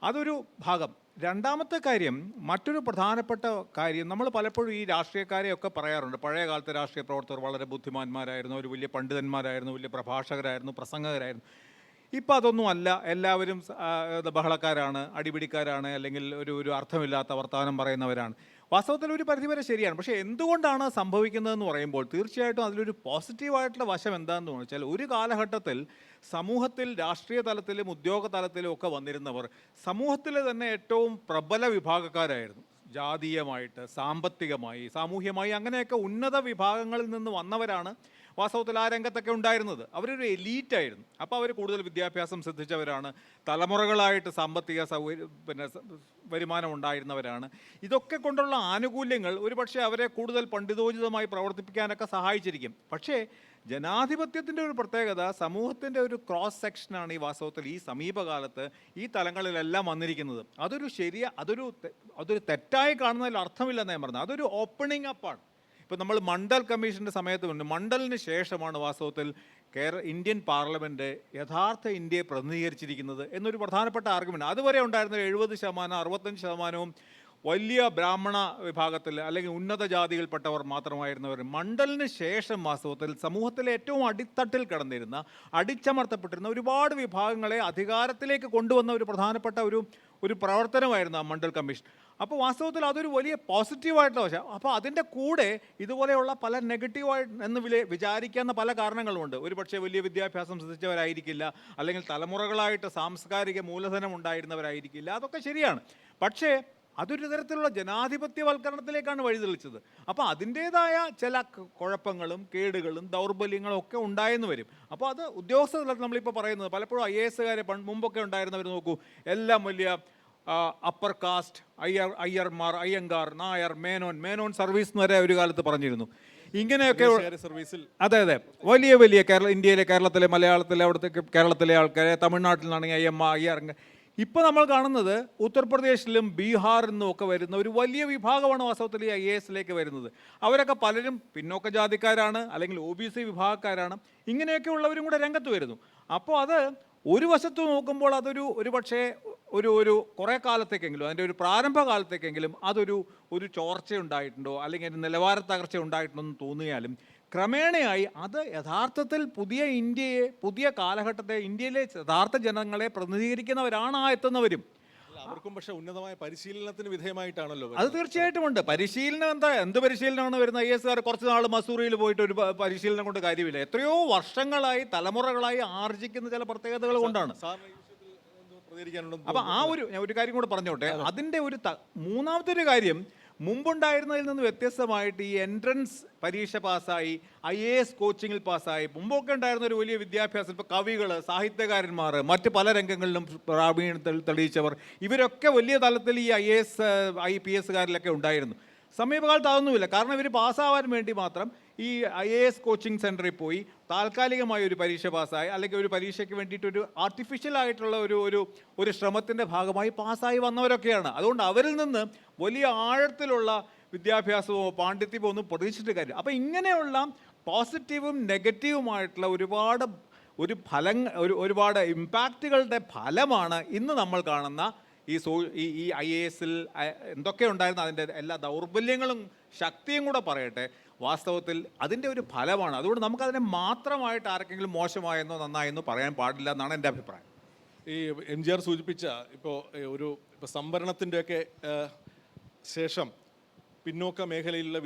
[SPEAKER 3] അതൊരു ഭാഗം. രണ്ടാമത്തെ കാര്യം, മറ്റൊരു പ്രധാനപ്പെട്ട കാര്യം, നമ്മൾ പലപ്പോഴും ഈ രാഷ്ട്രീയക്കാരെയൊക്കെ പറയാറുണ്ട്, പഴയ കാലത്തെ രാഷ്ട്രീയ പ്രവർത്തകർ വളരെ ബുദ്ധിമാന്മാരായിരുന്നു, അവർ വലിയ പണ്ഡിതന്മാരായിരുന്നു, വലിയ പ്രഭാഷകരായിരുന്നു, പ്രസംഗകരായിരുന്നു. ഇപ്പം അതൊന്നും അല്ല, എല്ലാവരും ബഹളക്കാരാണ്, അടിപിടിക്കാരാണ്, അല്ലെങ്കിൽ ഒരു അർത്ഥമില്ലാത്ത വർത്തമാനം പറയുന്നവരാണ്. വാസ്തവത്തിൽ ഒരു പരിധിവരെ ശരിയാണ്. പക്ഷേ എന്തുകൊണ്ടാണ് സംഭവിക്കുന്നതെന്ന് പറയുമ്പോൾ തീർച്ചയായിട്ടും അതിലൊരു പോസിറ്റീവായിട്ടുള്ള വശം എന്താണെന്ന് വെച്ചാൽ, ഒരു കാലഘട്ടത്തിൽ സമൂഹത്തിൽ രാഷ്ട്രീയ തലത്തിലും ഉദ്യോഗ തലത്തിലും ഒക്കെ വന്നിരുന്നവർ സമൂഹത്തിലെ തന്നെ ഏറ്റവും പ്രബല വിഭാഗക്കാരായിരുന്നു. ജാതീയമായിട്ട്, സാമ്പത്തികമായി, സാമൂഹ്യമായി, അങ്ങനെയൊക്കെ ഉന്നത വിഭാഗങ്ങളിൽ നിന്ന് വന്നവരാണ് വാസ്തവത്തിൽ ആ രംഗത്തൊക്കെ ഉണ്ടായിരുന്നത്. അവരൊരു എലീറ്റായിരുന്നു. അപ്പോൾ അവർ കൂടുതൽ വിദ്യാഭ്യാസം സിദ്ധിച്ചവരാണ്, തലമുറകളായിട്ട് സാമ്പത്തിക വരുമാനം ഉണ്ടായിരുന്നവരാണ്. ഇതൊക്കെ കൊണ്ടുള്ള ആനുകൂല്യങ്ങൾ ഒരുപക്ഷെ അവരെ കൂടുതൽ പണ്ഡിതോചിതമായി പ്രവർത്തിപ്പിക്കാനൊക്കെ സഹായിച്ചിരിക്കും. പക്ഷേ ജനാധിപത്യത്തിൻ്റെ ഒരു പ്രത്യേകത, സമൂഹത്തിൻ്റെ ഒരു ക്രോസ് സെക്ഷനാണ് ഈ വാസ്തവത്തിൽ ഈ സമീപകാലത്ത് ഈ തലങ്ങളിലെല്ലാം വന്നിരിക്കുന്നത്. അതൊരു തെറ്റായി കാണുന്നതിൽ അർത്ഥമില്ലെന്ന് ഞാൻ പറഞ്ഞത്. അതൊരു ഓപ്പണിംഗ് അപ്പാണ്. ഇപ്പോൾ നമ്മൾ മണ്ഡൽ കമ്മീഷൻ്റെ സമയത്തുണ്ട്, മണ്ഡലിന് ശേഷമാണ് വാസ്തവത്തിൽ ഇന്ത്യൻ പാർലമെൻറ്റ് യഥാർത്ഥ ഇന്ത്യയെ പ്രതിനിധീകരിച്ചിരിക്കുന്നത് എന്നൊരു പ്രധാനപ്പെട്ട ആർഗ്യുമെൻ്റ്. അതുവരെ ഉണ്ടായിരുന്ന 70%, 65% വലിയ ബ്രാഹ്മണ വിഭാഗത്തിൽ അല്ലെങ്കിൽ ഉന്നത ജാതിയിൽപ്പെട്ടവർ മാത്രമായിരുന്നവർ. മണ്ഡലിന് ശേഷം വാസ്തവത്തിൽ സമൂഹത്തിലെ ഏറ്റവും അടിത്തട്ടിൽ കിടന്നിരുന്ന, അടിച്ചമർത്തപ്പെട്ടിരുന്ന ഒരുപാട് വിഭാഗങ്ങളെ അധികാരത്തിലേക്ക് കൊണ്ടുവന്ന ഒരു പ്രധാനപ്പെട്ട ഒരു പ്രവർത്തനമായിരുന്നു ആ മണ്ഡൽ കമ്മീഷൻ. അപ്പോൾ വാസ്തവത്തിൽ അതൊരു വലിയ പോസിറ്റീവായിട്ടുള്ള വശം. അപ്പോൾ അതിൻ്റെ കൂടെ ഇതുപോലെയുള്ള പല നെഗറ്റീവായിട്ട് എന്ന് വിചാരിക്കാവുന്ന പല കാരണങ്ങളുമുണ്ട്. ഒരു പക്ഷേ വലിയ വിദ്യാഭ്യാസം സിദ്ധിച്ചവരായിരിക്കില്ല, അല്ലെങ്കിൽ തലമുറകളായിട്ട് സാംസ്കാരിക മൂലധനം ഉണ്ടായിരുന്നവരായിരിക്കില്ല. അതൊക്കെ ശരിയാണ്. പക്ഷേ അതൊരു തരത്തിലുള്ള ജനാധിപത്യവൽക്കരണത്തിലേക്കാണ് വഴിതെളിച്ചത്. അപ്പോൾ അതിൻ്റേതായ ചില കുഴപ്പങ്ങളും കേടുകളും ദൗർബല്യങ്ങളും ഒക്കെ ഉണ്ടായെന്ന് വരും. അപ്പോൾ അത് ഉദ്യോഗസ്ഥ തലത്തിൽ നമ്മളിപ്പോൾ പറയുന്നത്, പലപ്പോഴും IASകാരെ മുമ്പൊക്കെ ഉണ്ടായിരുന്നവർ നോക്കൂ, എല്ലാം വലിയ അപ്പർ കാസ്റ്റ്, അയ്യർമാർ, അയ്യങ്കാർ, നായർ, മേനോൻ സർവീസ് എന്ന് വരെ ഒരു കാലത്ത് പറഞ്ഞിരുന്നു. ഇങ്ങനെയൊക്കെ സർവീസിൽ അതെ വലിയ കേരളത്തിലെ, മലയാളത്തിലെ, അവിടുത്തെ കേരളത്തിലെ ആൾക്കാരെ, തമിഴ്നാട്ടിൽ നിന്നാണെങ്കിൽ അയ്യർ. ഇപ്പോൾ നമ്മൾ കാണുന്നത് ഉത്തർപ്രദേശിലും ബീഹാറിൽ നിന്നും ഒക്കെ വരുന്ന ഒരു വലിയ വിഭാഗമാണ് വാസ്തവത്തിൽ ഈ IASലേക്ക് വരുന്നത്. അവരൊക്കെ പലരും പിന്നോക്ക ജാതിക്കാരാണ്, അല്ലെങ്കിൽ OBC വിഭാഗക്കാരാണ്. ഇങ്ങനെയൊക്കെ ഉള്ളവരും കൂടെ രംഗത്ത് വരുന്നു. അപ്പോൾ അത് ഒരു വശത്ത് നോക്കുമ്പോൾ ഒരു പക്ഷേ ഒരു കുറേ കാലത്തേക്കെങ്കിലും, അതിൻ്റെ ഒരു പ്രാരംഭ കാലത്തേക്കെങ്കിലും ഒരു ചോർച്ച ഉണ്ടായിട്ടുണ്ടോ, അല്ലെങ്കിൽ ഒരു നിലവാര തകർച്ച ഉണ്ടായിട്ടുണ്ടോ എന്ന് തോന്നിയാലും ക്രമേണയായി അത് യഥാർത്ഥത്തിൽ പുതിയ ഇന്ത്യയെ, പുതിയ കാലഘട്ടത്തെ, ഇന്ത്യയിലെ യഥാർത്ഥ ജനങ്ങളെ പ്രതിനിധീകരിക്കുന്നവരാണ് ആ എത്തുന്നവരും.
[SPEAKER 1] അവർക്കും പക്ഷേ ഉന്നതമായ പരിശീലനത്തിന് വിധേയമായിട്ടാണല്ലോ.
[SPEAKER 3] അത് തീർച്ചയായിട്ടും ഉണ്ട്. പരിശീലനം എന്ത് പരിശീലനമാണ് വരുന്നത്? IASകാർ കുറച്ച് നാൾ മസൂറിയിൽ പോയിട്ട് ഒരു പരിശീലനം കൊണ്ട് കാര്യമില്ല. എത്രയോ വർഷങ്ങളായി, തലമുറകളായി ആർജിക്കുന്ന ചില പ്രത്യേകതകൾ കൊണ്ടാണ്. അപ്പം ഞാൻ ഒരു കാര്യം കൂടെ പറഞ്ഞോട്ടെ. അതിൻ്റെ മൂന്നാമത്തെ ഒരു കാര്യം, മുമ്പുണ്ടായിരുന്നതിൽ നിന്ന് വ്യത്യസ്തമായിട്ട് ഈ എൻട്രൻസ് പരീക്ഷ പാസ്സായി IAS കോച്ചിങ്ങിൽ പാസ്സായി മുമ്പൊക്കെ ഉണ്ടായിരുന്ന ഒരു വലിയ വിദ്യാഭ്യാസം, ഇപ്പോൾ കവികൾ, സാഹിത്യകാരന്മാർ, മറ്റ് പല രംഗങ്ങളിലും പ്രാവീണ്യം തെളിയിച്ചവർ, ഇവരൊക്കെ വലിയ തലത്തിൽ ഈ IAS IPS ഉണ്ടായിരുന്നു. സമീപകാലത്ത് അതൊന്നുമില്ല. കാരണം ഇവർ പാസ്സാവാൻ വേണ്ടി മാത്രം ഈ IAS കോച്ചിങ് സെൻറ്ററിൽ പോയി താൽക്കാലികമായ ഒരു പരീക്ഷ പാസ്സായി, അല്ലെങ്കിൽ ഒരു പരീക്ഷയ്ക്ക് വേണ്ടിയിട്ടൊരു ആർട്ടിഫിഷ്യലായിട്ടുള്ള ഒരു ശ്രമത്തിൻ്റെ ഭാഗമായി പാസ്സായി വന്നവരൊക്കെയാണ്. അതുകൊണ്ട് അവരിൽ നിന്ന് വലിയ ആഴത്തിലുള്ള വിദ്യാഭ്യാസമോ പാണ്ഡിത്യമോ ഒന്നും പ്രതീക്ഷിച്ചിട്ട് കാര്യം. അപ്പോൾ ഇങ്ങനെയുള്ള പോസിറ്റീവും നെഗറ്റീവുമായിട്ടുള്ള ഒരുപാട് ഇമ്പാക്റ്റുകളുടെ ഫലമാണ് ഇന്ന് നമ്മൾ കാണുന്ന ഈ IAS-ൽ എന്തൊക്കെ ഉണ്ടായിരുന്ന അതിൻ്റെ എല്ലാ ദൗർബല്യങ്ങളും ശക്തിയും കൂടെ പറയട്ടെ, വാസ്തവത്തിൽ അതിൻ്റെ ഒരു ഫലമാണ്. അതുകൊണ്ട് നമുക്കതിനെ മാത്രമായിട്ട് ആർക്കെങ്കിലും മോശമായെന്നോ നന്നായെന്നോ പറയാൻ പാടില്ല എന്നാണ് എൻ്റെ അഭിപ്രായം.
[SPEAKER 1] ഈ MGR സൂചിപ്പിച്ച ഇപ്പോൾ സംവരണത്തിൻ്റെയൊക്കെ ശേഷം പിന്നോക്ക മേഖലയിലുള്ള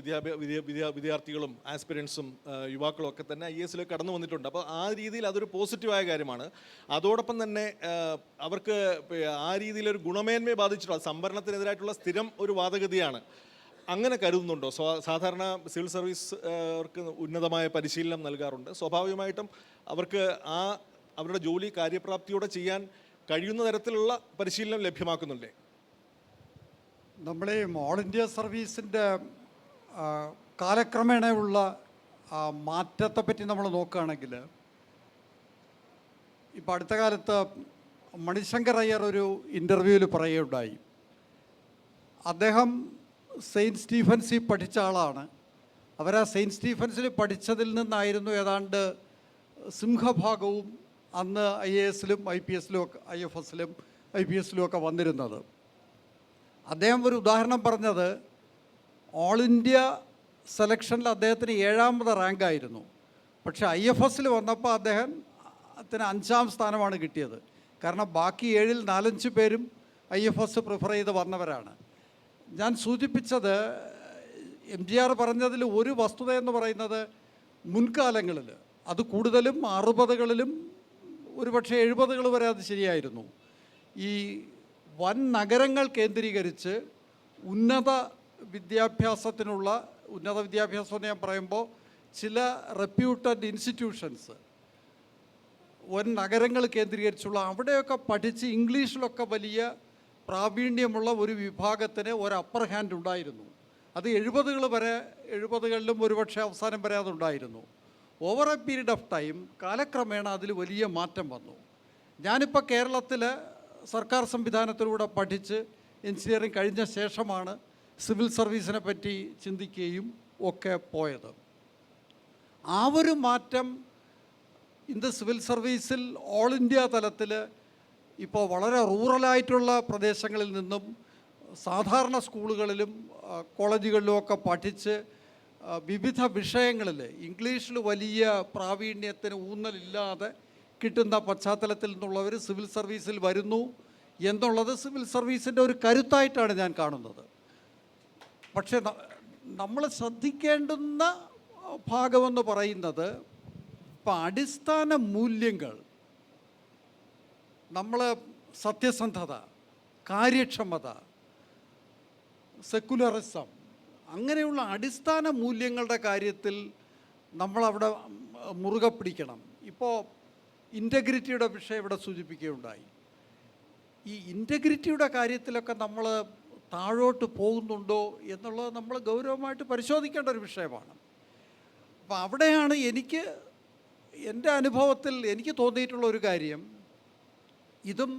[SPEAKER 1] വിദ്യാർത്ഥികളും ആസ്പിരൻസും യുവാക്കളും ഒക്കെ തന്നെ IAS-ലേക്ക് കടന്നു വന്നിട്ടുണ്ട്. അപ്പോൾ ആ രീതിയിൽ അതൊരു പോസിറ്റീവായ കാര്യമാണ്. അതോടൊപ്പം തന്നെ അവർക്ക് ആ രീതിയിലൊരു ഗുണമേന്മയെ ബാധിച്ചിട്ടുള്ള സംവരണത്തിനെതിരായിട്ടുള്ള സ്ഥിരം ഒരു വാദഗതിയാണ്. അങ്ങനെ കരുതുന്നുണ്ടോ? സാധാരണ സിവിൽ സർവീസ് അവർക്ക് ഉന്നതമായ പരിശീലനം നൽകാറുണ്ട്. സ്വാഭാവികമായിട്ടും അവർക്ക് അവരുടെ ജോലി കാര്യപ്രാപ്തിയോടെ ചെയ്യാൻ കഴിയുന്ന തരത്തിലുള്ള പരിശീലനം ലഭ്യമാക്കുന്നുണ്ടേ?
[SPEAKER 2] നമ്മളെ ഓൾ ഇന്ത്യ സർവീസിൻ്റെ കാലക്രമേണയുള്ള മാറ്റത്തെപ്പറ്റി നമ്മൾ നോക്കുകയാണെങ്കിൽ, ഇപ്പോൾ അടുത്ത കാലത്ത് മണിശങ്കർ അയ്യർ ഒരു ഇൻ്റർവ്യൂവിൽ പറയുകയുണ്ടായി. അദ്ദേഹം സെയിൻറ്റ് സ്റ്റീഫൻസിൽ പഠിച്ച ആളാണ്. അവരാ സെയിൻറ്റ് സ്റ്റീഫൻസിൽ പഠിച്ചതിൽ നിന്നായിരുന്നു ഏതാണ്ട് സിംഹഭാഗവും അന്ന് IAS-ലും IPS-ലും ഒക്കെ IFS-ലും IPS-ലും ഒക്കെ വന്നിരുന്നത്. അദ്ദേഹം ഒരു ഉദാഹരണം പറഞ്ഞത്, ഓൾ ഇന്ത്യ സെലക്ഷനിൽ അദ്ദേഹത്തിന് 7ാമത് റാങ്കായിരുന്നു. പക്ഷേ IFS-ൽ വന്നപ്പോൾ അദ്ദേഹത്തിന് 5ാം സ്ഥാനമാണ് കിട്ടിയത്. കാരണം ബാക്കി 7-ൽ 4-5 പേരും IFS പ്രിഫർ ചെയ്ത് വന്നവരാണ്. ഞാൻ സൂചിപ്പിച്ചത് MGR പറഞ്ഞതിൽ ഒരു വസ്തുത എന്ന് പറയുന്നത്, മുൻകാലങ്ങളിൽ അത് കൂടുതലും 60കളിലും ഒരുപക്ഷെ 70കൾ വരെ അത് ശരിയായിരുന്നു. ഈ വൻ നഗരങ്ങൾ കേന്ദ്രീകരിച്ച് ഉന്നത വിദ്യാഭ്യാസം എന്ന് ഞാൻ പറയുമ്പോൾ ചില റെപ്യൂട്ടഡ് ഇൻസ്റ്റിറ്റ്യൂഷൻസ് വൻ നഗരങ്ങൾ കേന്ദ്രീകരിച്ചുള്ള അവിടെയൊക്കെ പഠിച്ച് ഇംഗ്ലീഷിലൊക്കെ വലിയ പ്രാവീണ്യമുള്ള ഒരു വിഭാഗത്തിന് ഒരു അപ്പർ ഹാൻഡ് ഉണ്ടായിരുന്നു. അത് 70കളിലും ഒരുപക്ഷെ അവസാനം വരെ അതുണ്ടായിരുന്നു. Over a period of time കാലക്രമേണ അതിൽ വലിയ മാറ്റം വന്നു. ഞാനിപ്പോൾ കേരളത്തിൽ സർക്കാർ സംവിധാനത്തിലൂടെ പഠിച്ച് എഞ്ചിനീയറിംഗ് കഴിഞ്ഞ ശേഷമാണ് സിവിൽ സർവീസിനെ പറ്റി ചിന്തിക്കുകയും ഒക്കെ പോയത്. ആ ഒരു മാറ്റം ഇന്ന് സിവിൽ സർവീസിൽ ഓൾ ഇന്ത്യ തലത്തിൽ ഇപ്പോൾ വളരെ റൂറലായിട്ടുള്ള പ്രദേശങ്ങളിൽ നിന്നും സാധാരണ സ്കൂളുകളിലും കോളേജുകളിലുമൊക്കെ പഠിച്ച് വിവിധ വിഷയങ്ങളിൽ ഇംഗ്ലീഷിൽ വലിയ പ്രാവീണ്യത്തിന് ഊന്നലില്ലാതെ കിട്ടുന്ന പശ്ചാത്തലത്തിൽ നിന്നുള്ളവർ സിവിൽ സർവീസിൽ വരുന്നു എന്നുള്ളത് സിവിൽ സർവീസിൻ്റെ ഒരു കരുത്തായിട്ടാണ് ഞാൻ കാണുന്നത്. പക്ഷേ നമ്മൾ ശ്രദ്ധിക്കേണ്ടുന്ന ഭാഗമെന്ന് പറയുന്നത്, ഇപ്പം അടിസ്ഥാന മൂല്യങ്ങൾ, നമ്മൾ സത്യസന്ധത, കാര്യക്ഷമത, സെക്കുലറിസം, അങ്ങനെയുള്ള അടിസ്ഥാന മൂല്യങ്ങളുടെ കാര്യത്തിൽ നമ്മളവിടെ മുറുകെ പിടിക്കണം. ഇപ്പോൾ ഇൻറ്റഗ്രിറ്റിയുടെ വിഷയം ഇവിടെ സൂചിപ്പിക്കുകയുണ്ടായി. ഈ ഇൻറ്റഗ്രിറ്റിയുടെ കാര്യത്തിലൊക്കെ നമ്മൾ താഴോട്ട് പോകുന്നുണ്ടോ എന്നുള്ളത് നമ്മൾ ഗൗരവമായിട്ട് പരിശോധിക്കേണ്ട ഒരു വിഷയമാണ്. അപ്പോൾ അവിടെയാണ് എൻ്റെ അനുഭവത്തിൽ എനിക്ക് തോന്നിയിട്ടുള്ള ഒരു കാര്യം, ഇതും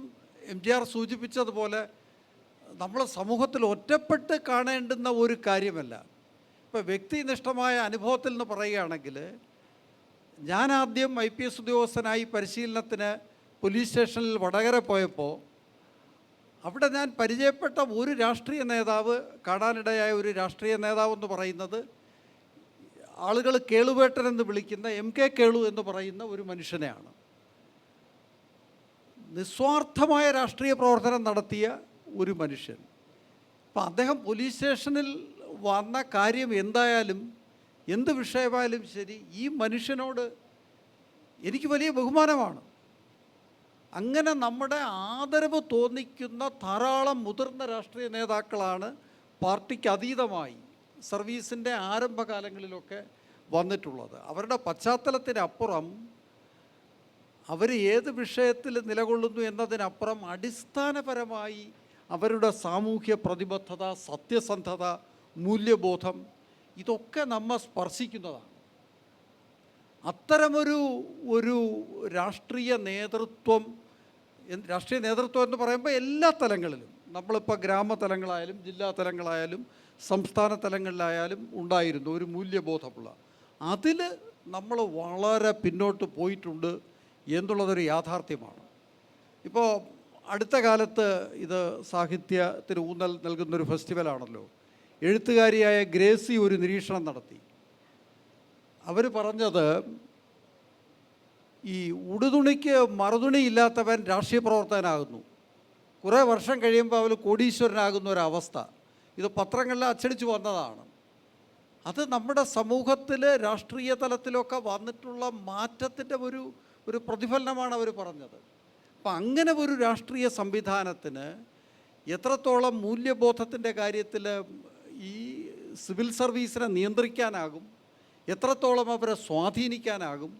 [SPEAKER 2] MGR സൂചിപ്പിച്ചതുപോലെ നമ്മൾ സമൂഹത്തിൽ ഒറ്റപ്പെട്ട് കാണേണ്ടുന്ന ഒരു കാര്യമല്ല. ഇപ്പോൾ വ്യക്തിനിഷ്ഠമായ അനുഭവത്തിൽ നിന്ന് പറയുകയാണെങ്കിൽ, ഞാൻ ആദ്യം IPS ഉദ്യോഗസ്ഥനായി പരിശീലനത്തിന് പോലീസ് സ്റ്റേഷനിൽ വടകര പോയപ്പോൾ അവിടെ ഞാൻ പരിചയപ്പെട്ട ഒരു രാഷ്ട്രീയ നേതാവ്, കാണാനിടയായ ഒരു രാഷ്ട്രീയ നേതാവെന്ന് പറയുന്നത് ആളുകൾ കേളുവേട്ടൻ എന്ന് വിളിക്കുന്ന MK കേളു എന്ന് പറയുന്ന ഒരു മനുഷ്യനെയാണ്. നിസ്വാർത്ഥമായ രാഷ്ട്രീയ പ്രവർത്തനം നടത്തിയ ഒരു മനുഷ്യൻ. അപ്പം അദ്ദേഹം പോലീസ് സ്റ്റേഷനിൽ വന്ന കാര്യം എന്തായാലും, എന്ത് വിഷയമായാലും ശരി, ഈ മനുഷ്യനോട് എനിക്ക് വലിയ ബഹുമാനമാണ്. അങ്ങനെ നമ്മുടെ ആദരവ് തോന്നിക്കുന്ന ധാരാളം മുതിർന്ന രാഷ്ട്രീയ നേതാക്കളാണ് പാർട്ടിക്ക് അതീതമായി സർവീസിൻ്റെ ആരംഭകാലങ്ങളിലൊക്കെ വന്നിട്ടുള്ളത്. അവരുടെ പശ്ചാത്തലത്തിനപ്പുറം അവർ ഏത് വിഷയത്തിൽ നിലകൊള്ളുന്നു എന്നതിനപ്പുറം അടിസ്ഥാനപരമായി അവരുടെ സാമൂഹ്യ പ്രതിബദ്ധത, സത്യസന്ധത, മൂല്യബോധം ഇതൊക്കെ നമ്മെ സ്പർശിക്കുന്നതാണ്. അത്തരമൊരു രാഷ്ട്രീയ നേതൃത്വം എന്ന് പറയുമ്പോൾ എല്ലാ തലങ്ങളിലും, നമ്മളിപ്പോൾ ഗ്രാമതലങ്ങളായാലും ജില്ലാ തലങ്ങളായാലും സംസ്ഥാന തലങ്ങളിലായാലും ഉണ്ടായിരുന്നു ഒരു മൂല്യബോധമുള്ള. അതിൽ നമ്മൾ വളരെ പിന്നോട്ട് പോയിട്ടുണ്ട് എന്നുള്ളതൊരു യാഥാർത്ഥ്യമാണ്. ഇപ്പോൾ അടുത്ത കാലത്ത് ഇത് സാഹിത്യത്തിന് ഊന്നൽ നൽകുന്നൊരു ഫെസ്റ്റിവലാണല്ലോ. എഴുത്തുകാരിയായ ഗ്രേസി ഒരു നിരീക്ഷണം നടത്തി. അവർ പറഞ്ഞത്, ഈ ഉടുതുണിക്ക് മറുതുണി ഇല്ലാത്തവൻ രാഷ്ട്രീയ പ്രവർത്തകനാകുന്നു, കുറേ വർഷം കഴിയുമ്പോൾ അവൻ കോടീശ്വരനാകുന്ന ഒരവസ്ഥ. ഇത് പത്രങ്ങളിൽ അച്ചടിച്ചു വന്നതാണ്. അത് നമ്മുടെ സമൂഹത്തിൽ രാഷ്ട്രീയ തലത്തിലൊക്കെ വന്നിട്ടുള്ള മാറ്റത്തിൻ്റെ ഒരു പ്രതിഫലനമാണ് അവർ പറഞ്ഞത്. അപ്പം അങ്ങനെ ഒരു രാഷ്ട്രീയ സംവിധാനത്തിന് എത്രത്തോളം മൂല്യബോധത്തിൻ്റെ കാര്യത്തിൽ ഈ സിവിൽ സർവീസിനെ നിയന്ത്രിക്കാനാകും, എത്രത്തോളം അവരെ സ്വാധീനിക്കാനാകും,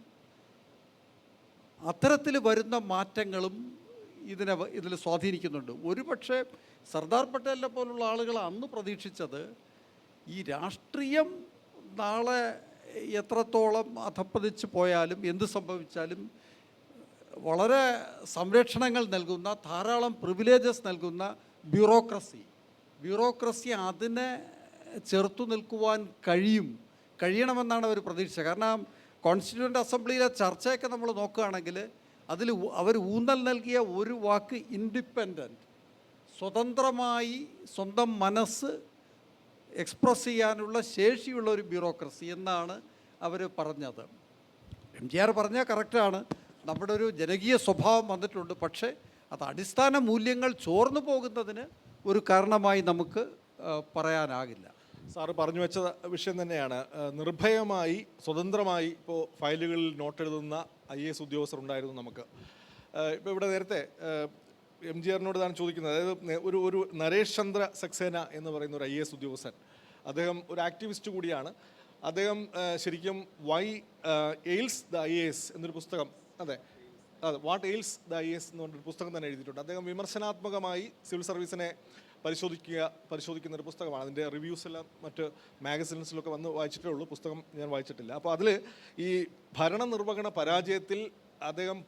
[SPEAKER 2] അത്തരത്തിൽ വരുന്ന മാറ്റങ്ങളും ഇതിൽ സ്വാധീനിക്കുന്നുണ്ട്. ഒരുപക്ഷെ സർദാർ പട്ടേലിനെ പോലുള്ള ആളുകൾ അന്ന് പ്രതീക്ഷിച്ചത് ഈ രാഷ്ട്രീയം നാളെ എത്രത്തോളം അധപ്പതിച്ച് പോയാലും എന്ത് സംഭവിച്ചാലും വളരെ സംരക്ഷണങ്ങൾ നൽകുന്ന, ധാരാളം പ്രിവിലേജസ് നൽകുന്ന ബ്യൂറോക്രസി അതിനെ ചെറുത്തു നിൽക്കുവാൻ കഴിയണമെന്നാണ് അവർ പ്രതീക്ഷിച്ചത്. കാരണം കോൺസ്റ്റിറ്റ്യൂവൻ്റ് അസംബ്ലിയിലെ ചർച്ചയൊക്കെ നമ്മൾ നോക്കുകയാണെങ്കിൽ അതിൽ അവർ ഊന്നൽ നൽകിയ ഒരു വാക്ക് ഇൻഡിപെൻഡൻറ്റ്, സ്വതന്ത്രമായി സ്വന്തം മനസ്സ് എക്സ്പ്രസ് ചെയ്യാനുള്ള ശേഷിയുള്ള ഒരു ബ്യൂറോക്രസി എന്നാണ് അവർ പറഞ്ഞത്. MGR പറഞ്ഞാൽ കറക്റ്റാണ്, നമ്മുടെ ഒരു ജനകീയ സ്വഭാവം വന്നിട്ടുണ്ട്. പക്ഷേ അത് അടിസ്ഥാന മൂല്യങ്ങൾ ചോർന്നു പോകുന്നതിന് ഒരു കാരണമായി നമുക്ക് പറയാനാകില്ല.
[SPEAKER 1] സാറ് പറഞ്ഞു വെച്ച വിഷയം തന്നെയാണ്. നിർഭയമായി സ്വതന്ത്രമായി ഇപ്പോൾ ഫയലുകളിൽ നോട്ടെഴുതുന്ന IAS ഉദ്യോഗസ്ഥർ ഉണ്ടായിരുന്നു നമുക്ക്. ഇപ്പോൾ ഇവിടെ നേരത്തെ MGRനോട് ഞാൻ ചോദിക്കുന്നത്, അതായത് ഒരു നരേഷ് ചന്ദ്ര സക്സേന എന്ന് പറയുന്ന ഒരു IAS ഉദ്യോഗസ്ഥൻ, അദ്ദേഹം ഒരു ആക്ടിവിസ്റ്റ് കൂടിയാണ്. അദ്ദേഹം ശരിക്കും വൈ എയിൽസ് ദ IAS എന്നൊരു പുസ്തകം, അതെ വാട്ട് എയിൽസ് ദ IAS എന്ന് പറഞ്ഞൊരു പുസ്തകം തന്നെ എഴുതിയിട്ടുണ്ട്. അദ്ദേഹം വിമർശനാത്മകമായി സിവിൽ സർവീസിനെ പരിശോധിക്കുന്ന ഒരു പുസ്തകമാണ്. അതിൻ്റെ റിവ്യൂസ് എല്ലാം മറ്റ് മാഗസിൻസിലൊക്കെ വന്ന് വായിച്ചിട്ടേ ഉള്ളൂ, പുസ്തകം ഞാൻ വായിച്ചിട്ടില്ല. അപ്പോൾ അതിൽ ഈ ഭരണനിർവഹണ പരാജയത്തിൽ അദ്ദേഹം